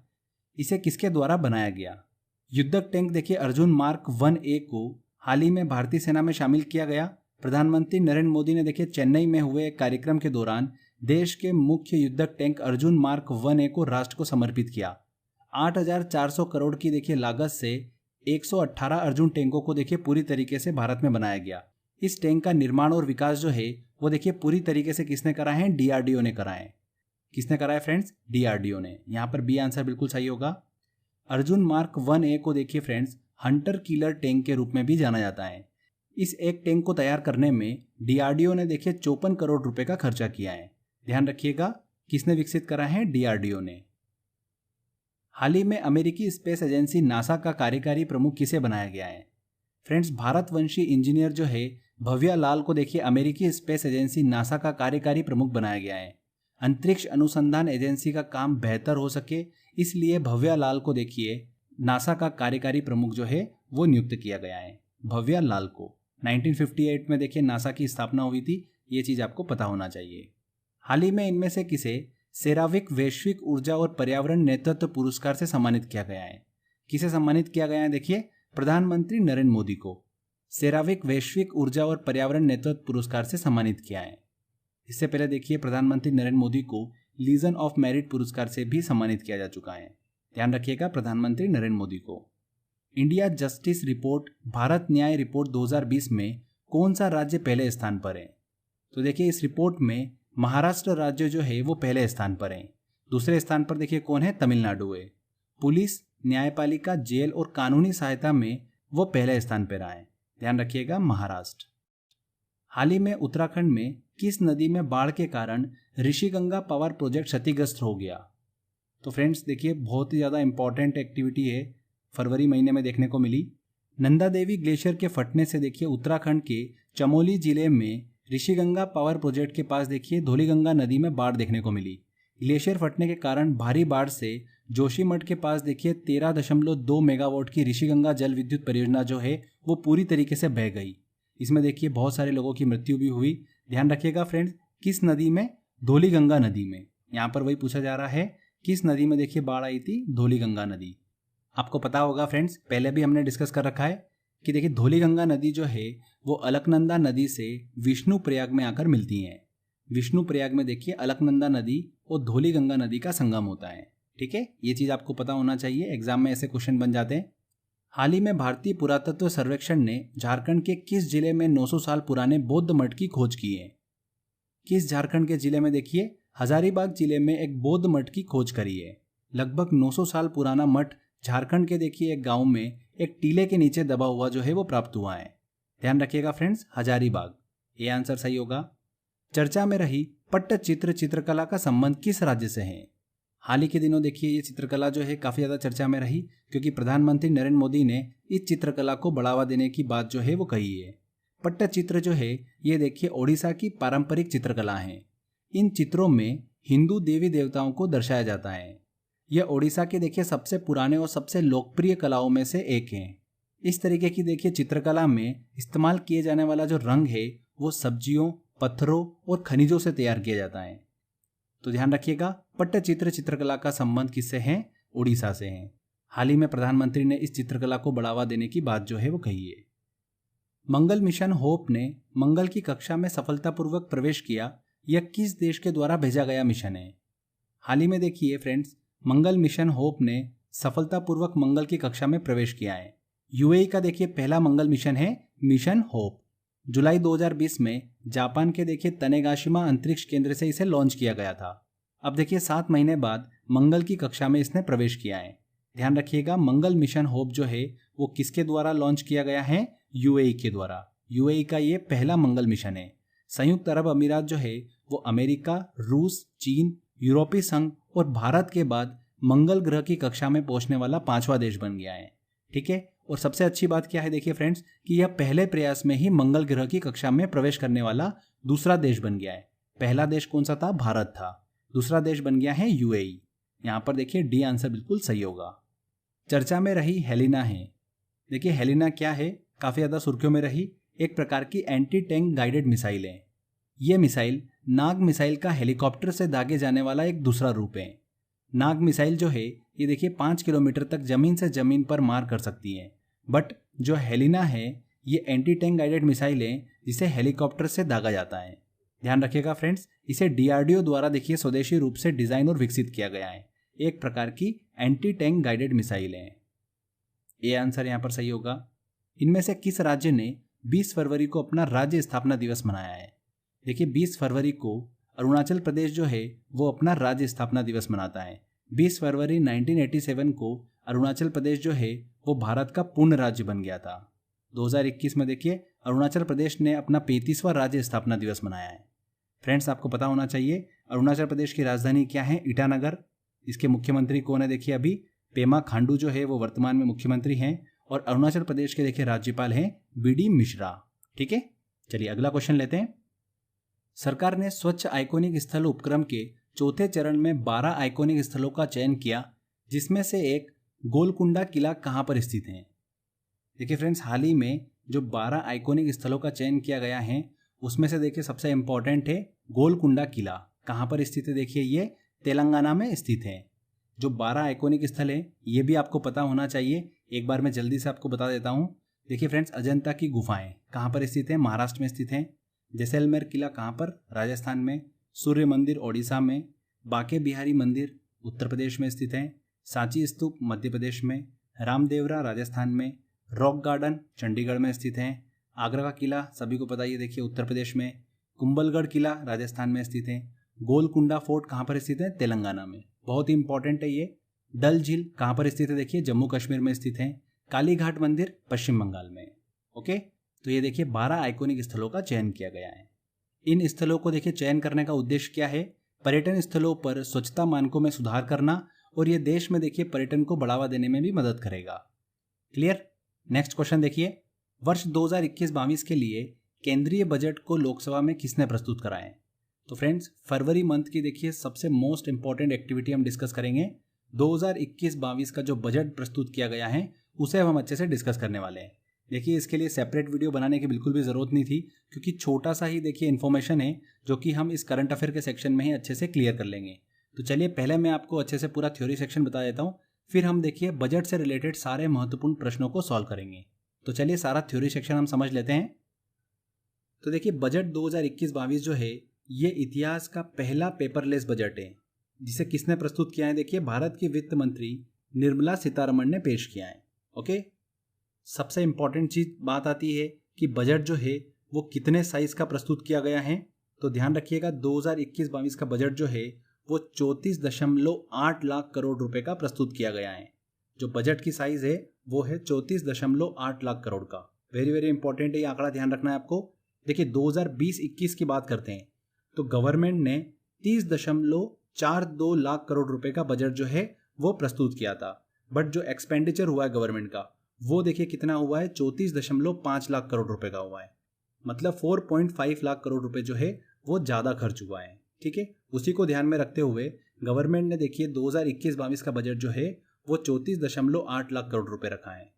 Speaker 1: इसे किसके द्वारा बनाया गया? युद्धक टैंक देखिए अर्जुन मार्क 1A को हाल ही में भारतीय सेना में शामिल किया गया। प्रधानमंत्री नरेंद्र मोदी ने देखिए चेन्नई में हुए एक कार्यक्रम के दौरान देश के मुख्य युद्धक टैंक अर्जुन मार्क 1A को राष्ट्र को समर्पित किया। 8,400 करोड़ की देखिए लागत से 118 अर्जुन टैंकों को देखिए पूरी तरीके से भारत में बनाया गया। इस टैंक का निर्माण और विकास जो है वो देखिए पूरी तरीके से किसने करा है? DRDO ने करा है। किसने करा है फ्रेंड्स? DRDO ने। यहाँ पर बी आंसर बिल्कुल सही होगा। अर्जुन मार्क 1A को देखिए फ्रेंड्स हंटर किलर टैंक के रूप में भी जाना जाता है। इस एक टैंक को तैयार करने में DRDO ने देखिए 54 करोड़ रुपए का खर्चा किया है। ध्यान रखिएगा, किसने विकसित करा है? DRDO ने। हाल ही में अमेरिकी स्पेस एजेंसी नासा का कार्यकारी प्रमुख किसे बनाया गया है? फ्रेंड्स, भारतवंशी इंजीनियर जो है भव्या लाल को देखिए अमेरिकी स्पेस एजेंसी नासा का कार्यकारी प्रमुख बनाया गया है। अंतरिक्ष अनुसंधान एजेंसी का काम बेहतर हो सके इसलिए भव्या लाल को देखिए नासा का कार्यकारी प्रमुख जो है वो नियुक्त किया गया है। भव्या लाल को 1958 में देखिए नासा की स्थापना हुई थी, ये चीज आपको पता होना चाहिए। हाल ही में इनमें से किसे सेराविक वैश्विक ऊर्जा और पर्यावरण नेतृत्व पुरस्कार से सम्मानित किया गया है? किसे सम्मानित किया गया है? देखिए प्रधानमंत्री नरेंद्र मोदी को सेराविक वैश्विक ऊर्जा और पर्यावरण नेतृत्व पुरस्कार से सम्मानित किया है। इससे पहले देखिए प्रधानमंत्री नरेंद्र मोदी को लीजन ऑफ मेरिट पुरस्कार से भी सम्मानित किया जा चुका है। ध्यान रखिएगा, प्रधानमंत्री नरेंद्र मोदी को। इंडिया जस्टिस रिपोर्ट भारत न्याय रिपोर्ट 2020 में कौन सा राज्य पहले स्थान पर है? तो देखिए इस रिपोर्ट में महाराष्ट्र राज्य जो है वो पहले स्थान पर है। दूसरे स्थान पर देखिए कौन है? तमिलनाडु है। पुलिस, न्यायपालिका, जेल और कानूनी सहायता में वो पहले स्थान पर रहा है। ध्यान रखिएगा, महाराष्ट्र। हाल ही में उत्तराखंड में किस नदी में बाढ़ के कारण ऋषिगंगा पावर प्रोजेक्ट क्षतिग्रस्त हो गया? तो फ्रेंड्स देखिए बहुत ही ज़्यादा इंपॉर्टेंट एक्टिविटी है, फरवरी महीने में देखने को मिली। नंदा देवी ग्लेशियर के फटने से देखिए उत्तराखंड के चमोली जिले में ऋषिगंगा पावर प्रोजेक्ट के पास देखिए धौलीगंगा नदी में बाढ़ देखने को मिली। ग्लेशियर फटने के कारण भारी बाढ़ से जोशीमठ के पास देखिए 13.2 मेगावाट की ऋषिगंगा जल विद्युत परियोजना जो है वो पूरी तरीके से बह गई। इसमें देखिए बहुत सारे लोगों की मृत्यु भी हुई। ध्यान रखिएगा फ्रेंड्स, किस नदी में? धौलीगंगा नदी में। यहाँ पर वही पूछा जा रहा है, किस नदी में देखिए बाढ़ आई थी? धौलीगंगा नदी। आपको पता होगा फ्रेंड्स, पहले भी हमने डिस्कस कर रखा है कि देखिए धौलीगंगा नदी जो है वो अलकनंदा नदी से विष्णुप्रयाग में आकर मिलती है। विष्णुप्रयाग में देखिए अलकनंदा नदी और धौलीगंगा नदी का संगम होता है। ठीक है, ये चीज आपको पता होना चाहिए, एग्जाम में ऐसे क्वेश्चन बन जाते हैं। हाल ही में भारतीय पुरातत्व सर्वेक्षण ने झारखंड के किस जिले में 900 साल पुराने बौद्ध मठ की खोज की है? किस झारखंड के जिले में? देखिए हजारीबाग जिले में एक बौद्ध मठ की खोज करी है। लगभग 900 साल पुराना मठ झारखंड के देखिए एक गांव में एक टीले के नीचे दबा हुआ जो है वो प्राप्त हुआ है। ध्यान रखिएगा फ्रेंड्स, हजारीबाग। ये आंसर सही होगा। चर्चा में रही पट्टचित्र चित्रकला का संबंध किस राज्य से है? हाल ही के दिनों देखिए ये चित्रकला जो है काफी ज्यादा चर्चा में रही, क्योंकि प्रधानमंत्री नरेंद्र मोदी ने इस चित्रकला को बढ़ावा देने की बात जो है वो कही है। पट्टचित्र जो है ये देखिए ओडिशा की पारंपरिक चित्रकला है। इन चित्रों में हिंदू देवी देवताओं को दर्शाया जाता है। यह ओडिशा के देखिए सबसे पुराने और सबसे लोकप्रिय कलाओं में से एक है। इस तरीके की देखिए चित्रकला में इस्तेमाल किए जाने वाला जो रंग है वो सब्जियों, पत्थरों और खनिजों से तैयार किया जाता है। तो ध्यान रखिएगा, पट्टचित्र चित्रकला का संबंध किससे है? ओडिशा से है। हाल ही में प्रधानमंत्री ने इस चित्रकला को बढ़ावा देने की बात जो है वो कही है। मंगल मिशन होप ने मंगल की कक्षा में सफलतापूर्वक प्रवेश किया। यह किस देश के द्वारा भेजा गया मिशन है? हाल ही में देखिए फ्रेंड्स, मंगल मिशन होप ने सफलतापूर्वक मंगल की कक्षा में प्रवेश किया है। यूएई का देखिए पहला मंगल मिशन है मिशन होप। जुलाई 2020 में जापान के देखिए तनेगाशिमा अंतरिक्ष केंद्र से इसे लॉन्च किया गया था। अब देखिए 7 महीने बाद मंगल की कक्षा में इसने प्रवेश किया है। ध्यान रखिएगा, मंगल मिशन होप जो है वो किसके द्वारा लॉन्च किया गया है? यूएई के द्वारा। यूएई का ये पहला मंगल मिशन है। संयुक्त अरब अमीरात जो है वो अमेरिका, रूस, चीन, यूरोपीय संघ और भारत के बाद मंगल ग्रह की कक्षा में पहुंचने वाला 5वां देश बन गया है। ठीक है, और सबसे अच्छी बात क्या है देखिए फ्रेंड्स, कि यह पहले प्रयास में ही मंगल ग्रह की कक्षा में प्रवेश करने वाला दूसरा देश बन गया है। पहला देश कौन सा था? भारत था। दूसरा देश बन गया है यूएई। यहाँ पर देखिए डी आंसर बिल्कुल सही होगा। चर्चा में रही हेलिना है। देखिए हेलिना क्या है? काफी ज्यादा सुर्खियों में रही। एक प्रकार की एंटी टैंक गाइडेड मिसाइल है। यह मिसाइल नाग मिसाइल का हेलीकॉप्टर से दागे जाने वाला एक दूसरा रूप है। नाग मिसाइल जो है ये देखिए 5 किलोमीटर तक जमीन से जमीन पर मार कर सकती है, बट जो हेलिना है ये एंटी टैंक गाइडेड मिसाइल है जिसे हेलीकॉप्टर से दागा जाता है। ध्यान रखिएगा फ्रेंड्स, इसे डीआरडीओ द्वारा देखिए स्वदेशी रूप से डिजाइन और विकसित किया गया है। एक प्रकार की एंटी टैंक गाइडेड मिसाइल है। ये आंसर यहाँ पर सही होगा। इनमें से किस राज्य ने 20 फरवरी को अपना राज्य स्थापना दिवस मनाया है? देखिए 20 फरवरी को अरुणाचल प्रदेश जो है वो अपना राज्य स्थापना दिवस मनाता है। 20 फरवरी 1987 को अरुणाचल प्रदेश जो है वो भारत का पूर्ण राज्य बन गया था। 2021 में देखिए अरुणाचल प्रदेश ने अपना 35वां राज्य स्थापना दिवस मनाया है। फ्रेंड्स, आपको पता होना चाहिए अरुणाचल प्रदेश की राजधानी क्या है? ईटानगर। इसके मुख्यमंत्री कौन है? देखिए अभी पेमा खांडू जो है वो वर्तमान में मुख्यमंत्री हैं, और अरुणाचल प्रदेश के देखिए राज्यपाल हैं बीडी मिश्रा। ठीक है, चलिए अगला क्वेश्चन लेते हैं। सरकार ने स्वच्छ आइकॉनिक स्थल उपक्रम के चौथे चरण में 12 आइकॉनिक स्थलों का चयन किया, जिसमें से एक गोलकुंडा किला कहां पर स्थित है? देखिए फ्रेंड्स, हाल ही में जो 12 आइकॉनिक स्थलों का चयन किया गया है उसमें से देखिए सबसे इंपॉर्टेंट है गोलकुंडा किला। कहां पर स्थित है? देखिए ये तेलंगाना में स्थित है। जो 12 आइकॉनिक स्थल है ये भी आपको पता होना चाहिए। एक बार मैं जल्दी से आपको बता देता हूँ। देखिए फ्रेंड्स, अजंता की गुफाएं कहाँ पर स्थित है? महाराष्ट्र में स्थित है। जैसलमेर किला कहाँ पर? राजस्थान में। सूर्य मंदिर ओडिशा में। बांके बिहारी मंदिर उत्तर प्रदेश में स्थित है। सांची स्तूप मध्य प्रदेश में। रामदेवरा राजस्थान में। रॉक गार्डन चंडीगढ़ में स्थित है। आगरा का किला सभी को पता ही है देखिए उत्तर प्रदेश में। कुंभलगढ़ किला राजस्थान में स्थित है। गोलकुंडा फोर्ट कहाँ पर स्थित है? तेलंगाना में। बहुत ही इंपॉर्टेंट है ये। डल झील कहाँ पर स्थित है? देखिए जम्मू कश्मीर में स्थित है। कालीघाट मंदिर पश्चिम बंगाल में। ओके, तो ये देखिए 12 आइकॉनिक स्थलों का चयन किया गया है। इन स्थलों को देखिए चयन करने का उद्देश्य क्या है? पर्यटन स्थलों पर स्वच्छता मानकों में सुधार करना, और ये देश में देखिए पर्यटन को बढ़ावा देने में भी मदद करेगा। क्लियर? नेक्स्ट क्वेश्चन देखिए, वर्ष 2021-22 के लिए केंद्रीय बजट को लोकसभा में किसने प्रस्तुत करा है? तो फ्रेंड्स, फरवरी मंथ की देखिए सबसे मोस्ट इंपॉर्टेंट एक्टिविटी हम डिस्कस करेंगे। 2021-22 का जो बजट प्रस्तुत किया गया है उसे हम अच्छे से डिस्कस करने वाले हैं। देखिए इसके लिए सेपरेट वीडियो बनाने की बिल्कुल भी ज़रूरत नहीं थी, क्योंकि छोटा सा ही देखिए इन्फॉर्मेशन है जो कि हम इस करंट अफेयर के सेक्शन में ही अच्छे से क्लियर कर लेंगे। तो चलिए पहले मैं आपको अच्छे से पूरा थ्योरी सेक्शन बता देता हूँ, फिर हम देखिए बजट से रिलेटेड सारे महत्वपूर्ण प्रश्नों को सॉल्व करेंगे। तो चलिए सारा थ्योरी सेक्शन हम समझ लेते हैं। तो देखिए बजट 2021-22 जो है ये इतिहास का पहला पेपरलेस बजट है, जिसे किसने प्रस्तुत किया है? देखिए भारत की वित्त मंत्री निर्मला सीतारमण ने पेश किया है। ओके, सबसे इंपॉर्टेंट चीज बात आती है कि बजट जो है वो कितने साइज का प्रस्तुत किया गया है। तो ध्यान रखिएगा 2021-22 का बजट जो है वो 34.8 लाख करोड़ रुपए का प्रस्तुत किया गया है। जो बजट की साइज है वो है 34.8 लाख करोड़ का। वेरी वेरी इंपॉर्टेंट है ये आंकड़ा, ध्यान रखना है आपको। देखिए 2020-21 की बात करते हैं तो गवर्नमेंट ने 30.42 लाख करोड़ रुपए का बजट जो है वो प्रस्तुत किया था। बट जो एक्सपेंडिचर हुआ है गवर्नमेंट का वो देखिए कितना हुआ है, 34.5 लाख करोड़ रुपए का हुआ है। मतलब 4.5 लाख करोड़ रुपए जो है वो ज़्यादा खर्च हुआ है। ठीक है, उसी को ध्यान में रखते हुए गवर्नमेंट ने देखिए 2021-22 का बजट जो है वो 34.8 लाख करोड़ रुपए रखा है।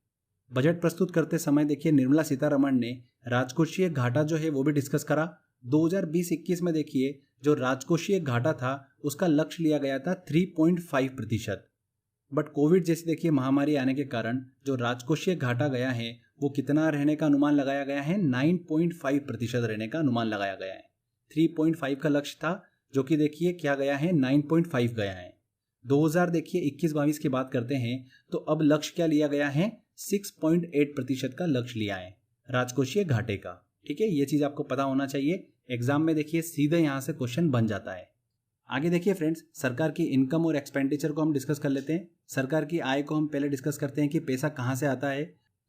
Speaker 1: बजट प्रस्तुत करते समय देखिए निर्मला सीतारमण ने राजकोषीय घाटा जो है वो भी डिस्कस करा। 2020-21 में देखिए जो राजकोषीय घाटा था उसका लक्ष्य लिया गया था 3.5%। बट कोविड जैसी देखिए महामारी आने के कारण जो राजकोषीय घाटा गया है वो कितना रहने का अनुमान लगाया गया है, 9.5% रहने का अनुमान लगाया गया है। 3.5 का लक्ष्य था जो कि देखिए क्या गया है, 9.5 गया है। 2000 देखिए 21-22 की बात करते हैं तो अब लक्ष्य क्या लिया गया है, 6.8% का लक्ष्य लिया है राजकोषीय घाटे का। ठीक है, ये चीज आपको पता होना चाहिए, एग्जाम में देखिए सीधे यहाँ से क्वेश्चन बन जाता है। आगे देखिए फ्रेंड्स, सरकार की इनकम और एक्सपेंडिचर को हम डिस्कस कर लेते हैं। सरकार की आय को हम पहले डिस्कस करते हैं कि पैसा कहाँ से आता है।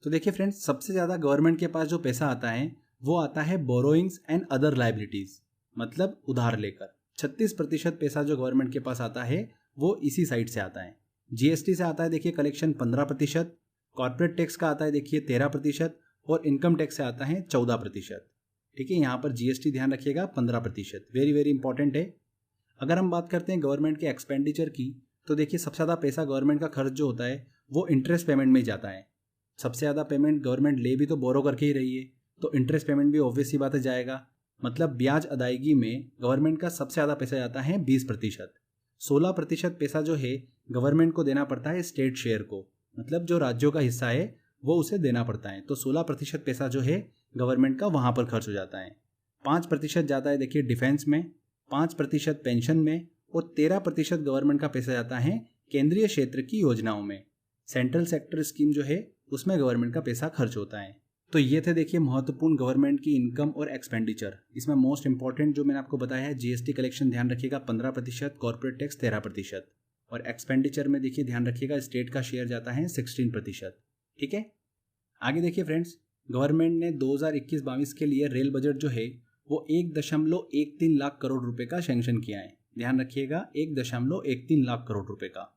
Speaker 1: तो देखिए फ्रेंड्स, सबसे ज्यादा गवर्नमेंट के पास जो पैसा आता है वो आता है बोरोइंग्स एंड अदर लाइबिलिटीज, मतलब उधार लेकर। 36% पैसा जो गवर्नमेंट के पास आता है वो इसी साइड से आता है। जीएसटी से आता है देखिए कलेक्शन 15%, कॉर्पोरेट टैक्स का आता है देखिए 13% और इनकम टैक्स से आता है 14%। ठीक है, यहाँ पर जीएसटी ध्यान रखिएगा 15%, वेरी वेरी इंपॉर्टेंट है। अगर हम बात करते हैं गवर्नमेंट के एक्सपेंडिचर की तो देखिए सबसे ज़्यादा पैसा गवर्नमेंट का खर्च जो होता है वो इंटरेस्ट पेमेंट में ही जाता है। सबसे ज़्यादा पेमेंट गवर्नमेंट ले भी तो बोरो करके ही रही है, तो इंटरेस्ट पेमेंट भी ऑब्वियस सी बात है जाएगा। मतलब ब्याज अदायगी में गवर्नमेंट का सबसे ज़्यादा पैसा जाता है 20%। 16% पैसा जो है गवर्नमेंट को देना पड़ता है स्टेट शेयर को, मतलब जो राज्यों का हिस्सा है वो उसे देना पड़ता है। तो 16% पैसा जो है गवर्नमेंट का वहाँ पर खर्च हो जाता है। 5% जाता है देखिए डिफेंस में, 5% पेंशन में और 13% गवर्नमेंट का पैसा जाता है केंद्रीय क्षेत्र की योजनाओं में। सेंट्रल सेक्टर स्कीम जो है उसमें गवर्नमेंट का पैसा खर्च होता है। तो ये थे देखिए महत्वपूर्ण गवर्नमेंट की इनकम और एक्सपेंडिचर। इसमें मोस्ट इंपॉर्टेंट जो मैंने आपको बताया है, जीएसटी कलेक्शन ध्यान रखिएगा 15%, कॉर्पोरेट टैक्स 13% और एक्सपेंडिचर में देखिए ध्यान रखिएगा स्टेट का शेयर जाता है 16%। ठीक है, आगे देखिए फ्रेंड्स, गवर्नमेंट ने 2021-22 के लिए रेल बजट जो है वो 1.13 लाख करोड़ रुपए का सैंक्शन किया है। ध्यान रखिएगा 1.13 लाख करोड़ रुपए का।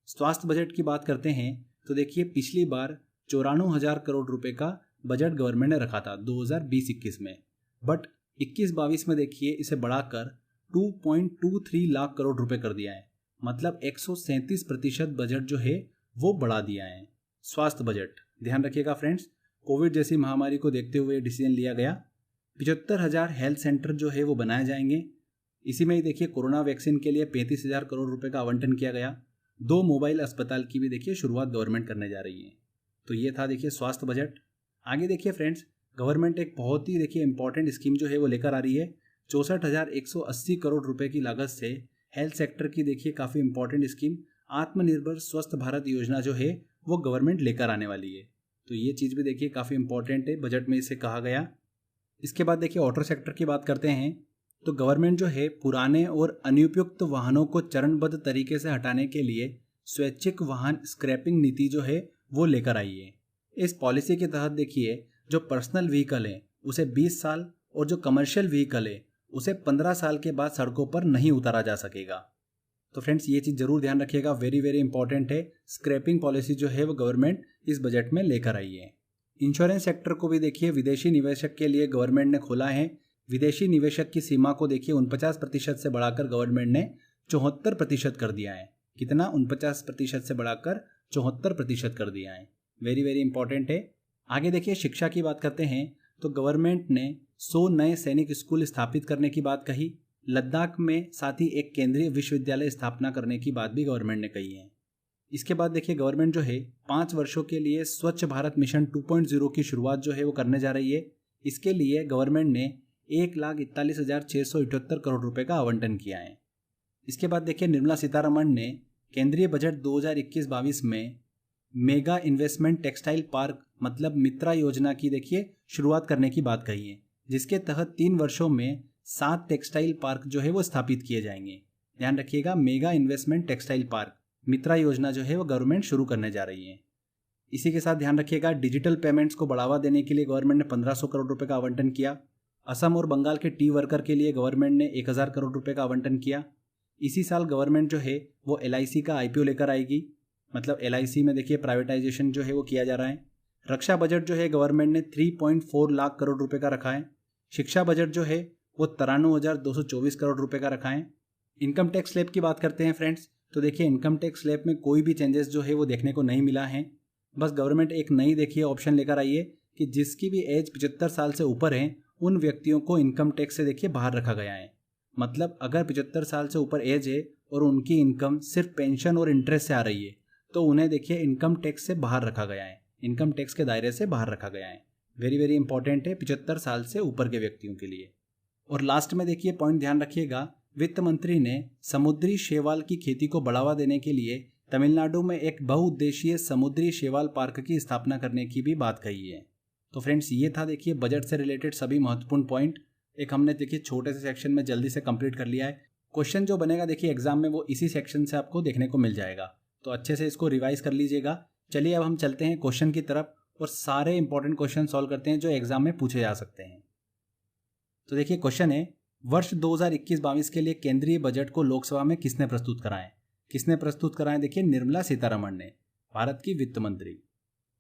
Speaker 1: स्वास्थ्य बजट की बात करते हैं तो देखिए पिछली बार 94,000 करोड़ रुपए का बजट गवर्नमेंट ने रखा था 2020-21 में, बट 21-22 में देखिए इसे बढ़ाकर 2.23 लाख करोड़ रुपए कर दिया है। मतलब 137% बजट जो है वो बढ़ा दिया है। स्वास्थ्य बजट ध्यान रखिएगा फ्रेंड्स, कोविड जैसी महामारी को देखते हुए डिसीजन लिया गया। 75,000 हेल्थ सेंटर जो है वो बनाए जाएंगे। इसी में ही देखिए कोरोना वैक्सीन के लिए 35,000 करोड़ रुपए का आवंटन किया गया। 2 मोबाइल अस्पताल की भी देखिए शुरुआत गवर्नमेंट करने जा रही है। तो ये था देखिए स्वास्थ्य बजट। आगे देखिए फ्रेंड्स, गवर्नमेंट एक बहुत ही देखिए इंपॉर्टेंट स्कीम जो है वो लेकर आ रही है। 64,180 करोड़ रुपए की लागत से हेल्थ सेक्टर की देखिए काफ़ी इंपॉर्टेंट स्कीम आत्मनिर्भर स्वस्थ भारत योजना जो है वो गवर्नमेंट लेकर आने वाली है। तो ये चीज़ भी देखिए काफ़ी इंपॉर्टेंट है, बजट में इसे कहा गया। इसके बाद देखिए ऑटो सेक्टर की बात करते हैं तो गवर्नमेंट जो है पुराने और अनुपयुक्त वाहनों को चरणबद्ध तरीके से हटाने के लिए स्वैच्छिक वाहन स्क्रैपिंग नीति जो है वो लेकर आई है। इस पॉलिसी के तहत देखिए जो पर्सनल व्हीकल है उसे 20 साल और जो कमर्शियल व्हीकल है उसे 15 साल के बाद सड़कों पर नहीं उतारा जा सकेगा। तो फ्रेंड्स ये चीज़ जरूर ध्यान रखिएगा, वेरी वेरी इंपॉर्टेंट है। स्क्रैपिंग पॉलिसी जो है वो गवर्नमेंट इस बजट में लेकर आई है। इंश्योरेंस सेक्टर को भी देखिए विदेशी निवेशक के लिए गवर्नमेंट ने खोला है। विदेशी निवेशक की सीमा को देखिए 49% से बढ़ाकर गवर्नमेंट ने 74% कर दिया है। कितना? 49% से बढ़ाकर 74% कर दिया है। वेरी वेरी इंपॉर्टेंट है। आगे देखिए शिक्षा की बात करते हैं तो गवर्नमेंट ने 100 नए सैनिक स्कूल स्थापित करने की बात कही। लद्दाख में साथ ही एक केंद्रीय विश्वविद्यालय स्थापना करने की बात भी गवर्नमेंट ने कही है। इसके बाद देखिए गवर्नमेंट जो है 5 वर्षों के लिए स्वच्छ भारत मिशन 2.0 की शुरुआत जो है वो करने जा रही है। इसके लिए गवर्नमेंट ने 1,41,678 करोड़ रुपए का आवंटन किया है। इसके बाद देखिए निर्मला सीतारमण ने केंद्रीय बजट 2021-22 में मेगा इन्वेस्टमेंट टेक्सटाइल पार्क मतलब मित्रा योजना की देखिए शुरुआत करने की बात कही है, जिसके तहत 3 वर्षों में 7 टेक्सटाइल पार्क जो है वो स्थापित किए जाएंगे। ध्यान रखिएगा मेगा इन्वेस्टमेंट टेक्सटाइल पार्क मित्रा योजना जो है वो गवर्नमेंट शुरू करने जा रही है। इसी के साथ ध्यान रखिएगा डिजिटल पेमेंट्स को बढ़ावा देने के लिए गवर्नमेंट ने 1,500 करोड़ रुपए का आवंटन किया। असम और बंगाल के टी वर्कर के लिए गवर्नमेंट ने 1000 करोड़ रुपए का आवंटन किया। इसी साल गवर्नमेंट जो है वो LIC का IPO लेकर आएगी, मतलब LIC में देखिए प्राइवेटाइजेशन जो है वो किया जा रहा है। रक्षा बजट जो है गवर्नमेंट ने 3.4 लाख करोड़ रुपए का रखा है। शिक्षा बजट जो है वो 93,224 करोड़ रुपए का रखा है। इनकम टैक्स स्लैब की बात करते हैं फ्रेंड्स, तो देखिए इनकम टैक्स स्लैब में कोई भी चेंजेस जो है वो देखने को नहीं मिला है। बस गवर्नमेंट एक नई देखिए ऑप्शन लेकर आई है कि जिसकी भी एज 75 साल से ऊपर है उन व्यक्तियों को इनकम टैक्स से देखिए बाहर रखा गया है। मतलब अगर 75 साल से ऊपर एज है और उनकी इनकम सिर्फ पेंशन और इंटरेस्ट से आ रही है तो उन्हें देखिए इनकम टैक्स से बाहर रखा गया है, इनकम टैक्स के दायरे से बाहर रखा गया है। वेरी वेरी इंपॉर्टेंट है 75 साल से ऊपर के व्यक्तियों के लिए। और लास्ट में देखिए पॉइंट ध्यान रखिएगा, वित्त मंत्री ने समुद्री शैवाल की खेती को बढ़ावा देने के लिए तमिलनाडु में एक बहुउद्देशीय समुद्री शैवाल पार्क की स्थापना करने की भी बात कही है। तो फ्रेंड्स ये था देखिए बजट से रिलेटेड सभी महत्वपूर्ण पॉइंट। एक हमने देखिए छोटे से सेक्शन में जल्दी से कंप्लीट कर लिया है। क्वेश्चन जो बनेगा देखिए एग्जाम में वो इसी सेक्शन से आपको देखने को मिल जाएगा, तो अच्छे से इसको रिवाइज कर लीजिएगा। चलिए अब हम चलते हैं क्वेश्चन की तरफ और सारे इंपॉर्टेंट क्वेश्चन सॉल्व करते हैं जो एग्जाम में पूछे जा सकते हैं। तो देखिए क्वेश्चन है, वर्ष 2021-22 के लिए केंद्रीय बजट को लोकसभा में किसने प्रस्तुत कराएं? किसने प्रस्तुत कराएं? देखिए निर्मला सीतारमण ने, भारत की वित्त मंत्री।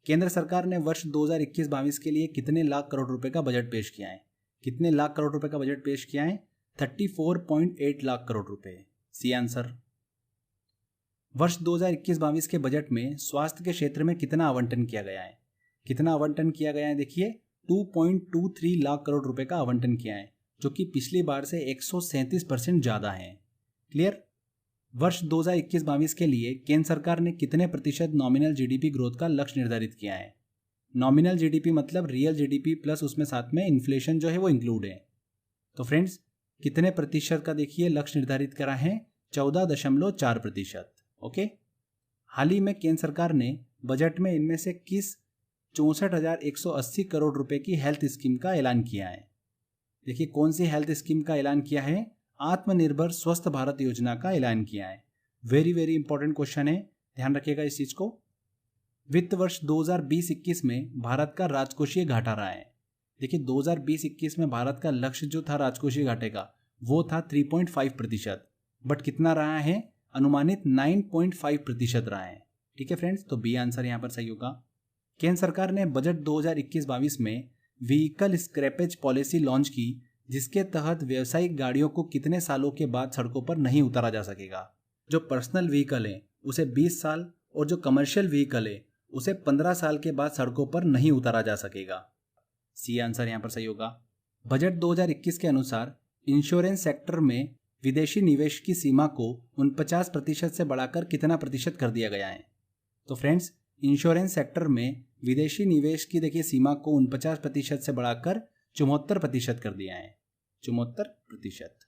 Speaker 1: केंद्र सरकार ने वर्ष 2021-22 के लिए कितने लाख करोड़ रुपए का बजट पेश किया है? कितने लाख करोड़ रुपए का बजट पेश किया है? 34.8 लाख करोड़ रुपए। C answer. वर्ष 2021-22 के बजट में स्वास्थ्य के क्षेत्र में कितना आवंटन किया गया है? कितना आवंटन किया गया है? देखिए 2.23 लाख करोड़ रुपए का आवंटन किया है, जो कि पिछली बार से 137% ज्यादा है। क्लियर। वर्ष 2021-22 के लिए केंद्र सरकार ने कितने प्रतिशत नॉमिनल जीडीपी ग्रोथ का लक्ष्य निर्धारित किया है? नॉमिनल जीडीपी मतलब रियल जीडीपी प्लस उसमें साथ में इन्फ्लेशन जो है वो इंक्लूड है। तो फ्रेंड्स कितने प्रतिशत का देखिए लक्ष्य निर्धारित करा है? 14.4%। ओके। हाल ही में केंद्र सरकार ने बजट में इनमें से किस 64,180 करोड़ रुपए की हेल्थ स्कीम का ऐलान किया है? देखिए कौन सी हेल्थ स्कीम का ऐलान किया है? आत्मनिर्भर स्वस्थ भारत योजना का ऐलान किया है। वेरी वेरी इंपॉर्टेंट क्वेश्चन है, ध्यान रखिएगा इस चीज को। वित्त वर्ष 2020-21 में भारत का राजकोषीय घाटा रहा है। देखिए 2020-21 में भारत का लक्ष्य जो था राजकोषीय घाटे का वो था 3.5%, बट कितना रहा है? अनुमानित 9.5% रहा है। ठीक है फ्रेंड्स, तो बी आंसर यहां पर सही होगा। केंद्र सरकार ने बजट 2021-22 में व्हीकल स्क्रैपेज पॉलिसी लॉन्च की, जिसके तहत व्यावसायिक गाड़ियों को कितने सालों के बाद सड़कों पर नहीं उतारा जा सकेगा? जो पर्सनल व्हीकल है उसे 20 साल और जो कमर्शियल व्हीकल है उसे 15 साल के बाद सड़कों पर नहीं उतारा जा सकेगा। सी आंसर यहां पर सही होगा। बजट 2021 के अनुसार इंश्योरेंस सेक्टर में विदेशी निवेश की सीमा को 49% से बढ़ाकर कितना प्रतिशत कर दिया गया है? तो फ्रेंड्स इंश्योरेंस सेक्टर में विदेशी निवेश की देखिए सीमा को 49% से बढ़ाकर 74% कर दिया है। 74%।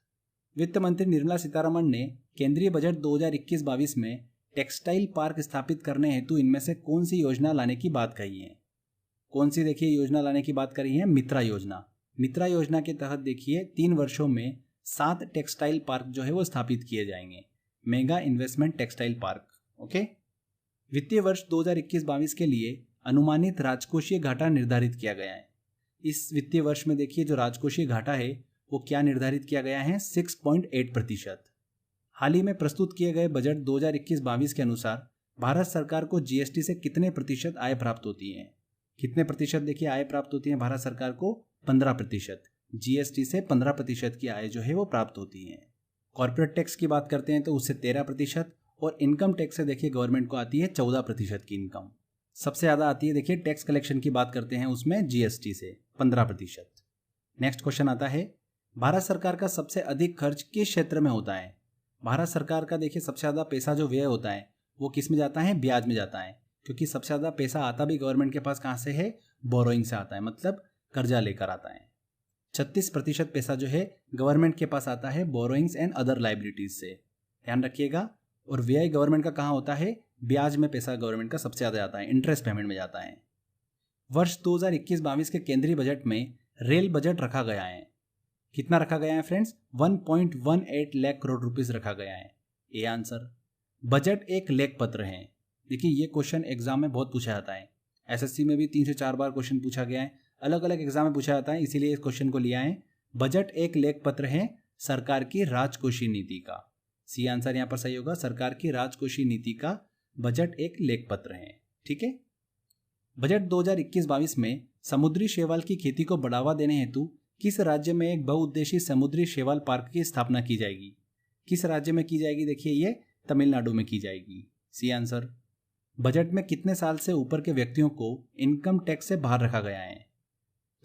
Speaker 1: वित्त मंत्री निर्मला सीतारमण ने केंद्रीय बजट 2021-22 में टेक्सटाइल पार्क स्थापित करने हेतु इनमें से कौन सी योजना लाने की बात कही है? कौन सी देखिए योजना लाने की बात करी है? मित्रा योजना। मित्रा योजना के तहत देखिए 3 वर्षों में 7 टेक्सटाइल पार्क जो है वो स्थापित किए जाएंगे। Mega investment textile park. Okay. वित्तीय वर्ष 2021-22 के लिए अनुमानित राजकोषीय घाटा निर्धारित किया गया है। इस वित्तीय वर्ष में देखिए जो राजकोषीय घाटा है वो क्या निर्धारित किया गया है? 6.8%। हाल ही में प्रस्तुत किए गए बजट 2021-22 के अनुसार भारत सरकार को जीएसटी से कितने प्रतिशत आय प्राप्त होती है? कितने प्रतिशत देखिए आय प्राप्त होती है भारत सरकार को? 15%। जीएसटी से 15% की आय जो है वो प्राप्त होती है। कॉर्पोरेट टैक्स की बात करते हैं तो उससे 13% और इनकम टैक्स से देखिए गवर्नमेंट को आती है 14% की इनकम। सबसे ज्यादा आती है देखिए टैक्स कलेक्शन की बात करते हैं उसमें जीएसटी से 15%। नेक्स्ट क्वेश्चन आता है, भारत सरकार का सबसे अधिक खर्च किस क्षेत्र में होता है? भारत सरकार का देखिए सबसे ज्यादा पैसा जो व्यय होता है वो किस में जाता है? ब्याज में जाता है, क्योंकि सबसे ज्यादा पैसा आता भी गवर्नमेंट के पास कहां से है? बोरोइंग से आता है, मतलब कर्जा लेकर आता है। 36% पैसा जो है गवर्नमेंट के पास आता है बोरोइंग्स एंड अदर लाइबिलिटीज से, ध्यान रखिएगा। और व्यय गवर्नमेंट का कहाँ होता है? ब्याज में पैसा गवर्नमेंट का सबसे ज्यादा आता है, इंटरेस्ट पेमेंट में जाता है। वर्ष 2021-22 के केंद्रीय बजट में रेल बजट रखा गया है। कितना रखा गया है फ्रेंड्स? 1.18 लाख करोड़ रुपीस रखा गया है। A answer. बजट एक लेख पत्र है। देखिए ये क्वेश्चन एग्जाम में बहुत पूछा जाता है, एसएससी में भी 3 से 4 बार क्वेश्चन पूछा गया है। अलग अलग एग्जाम में पूछा जाता है, इसीलिए इस क्वेश्चन को लिया है। बजट एक लेख पत्र है सरकार की राजकोषीय नीति का। सी आंसर यहाँ पर सही होगा, सरकार की राजकोषीय नीति का बजट एक लेख पत्र है। ठीक है। बजट 2021-22 में समुद्री शैवाल की खेती को बढ़ावा देने हेतु किस राज्य में एक बहुउद्देशीय समुद्री शैवाल पार्क की स्थापना की जाएगी? किस राज्य में की जाएगी? देखिए ये तमिलनाडु में की जाएगी। C answer. बजट में कितने साल से ऊपर के व्यक्तियों को इनकम टैक्स से बाहर रखा गया है?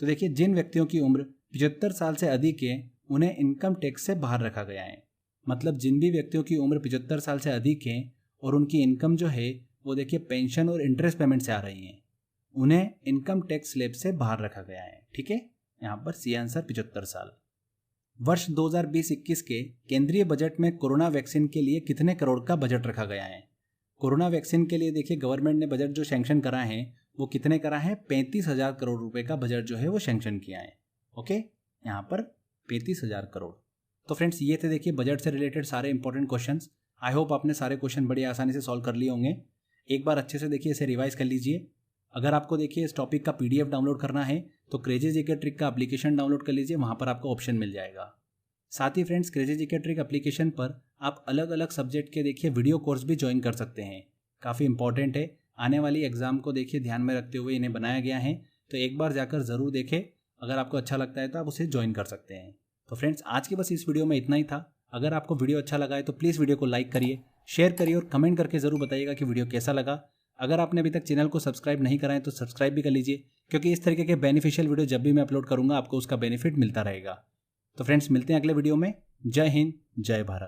Speaker 1: तो देखिए जिन व्यक्तियों की उम्र 75 साल से अधिक है उन्हें इनकम टैक्स से बाहर रखा गया है। मतलब जिन भी व्यक्तियों की उम्र 75 साल से अधिक है और उनकी इनकम जो है वो देखिए पेंशन और इंटरेस्ट पेमेंट से आ रही है, उन्हें इनकम टैक्स स्लैब से बाहर रखा गया है। ठीक है, यहाँ पर सी आंसर 75 साल। वर्ष 2020-21 के केंद्रीय बजट में कोरोना वैक्सीन के लिए कितने करोड़ का बजट रखा गया है? कोरोना वैक्सीन के लिए देखिए गवर्नमेंट ने बजट जो सैंक्शन करा है वो कितने करा है? 35,000 करोड़ रुपए का बजट जो है वो सैंक्शन किया है। ओके, यहाँ पर 35,000 करोड़। तो फ्रेंड्स ये थे देखिए बजट से रिलेटेड सारे इंपॉर्टेंट क्वेश्चंस। आई होप आपने सारे क्वेश्चन बड़ी आसानी से सॉल्व कर लिए होंगे। एक बार अच्छे से देखिए इसे रिवाइज कर लीजिए। अगर आपको देखिए इस टॉपिक का पीडीएफ डाउनलोड करना है तो क्रेजी जीके ट्रिक का एप्लीकेशन डाउनलोड कर लीजिए, वहाँ पर आपको ऑप्शन मिल जाएगा। साथ ही friends crazy GK trick application पर आप अलग अलग सब्जेक्ट के देखिए वीडियो कोर्स भी ज्वाइन कर सकते हैं। काफ़ी इंपॉर्टेंट है, आने वाली एग्जाम को देखिए ध्यान में रखते हुए इन्हें बनाया गया है, तो एक बार जाकर ज़रूर देखें। अगर आपको अच्छा लगता है तो आप उसे ज्वाइन कर सकते हैं। तो फ्रेंड्स आज के बस इस वीडियो में इतना ही था। अगर आपको वीडियो अच्छा लगा है तो प्लीज़ वीडियो को लाइक करिए, शेयर करिए और कमेंट करके ज़रूर बताइएगा कि वीडियो कैसा लगा। अगर आपने अभी तक चैनल को सब्सक्राइब नहीं करा है तो सब्सक्राइब भी कर लीजिए, क्योंकि इस तरीके के बेनिफिशियल वीडियो जब भी मैं अपलोड करूंगा आपको उसका बेनिफिट मिलता रहेगा। तो फ्रेंड्स मिलते हैं अगले वीडियो में। जय हिंद, जय भारत।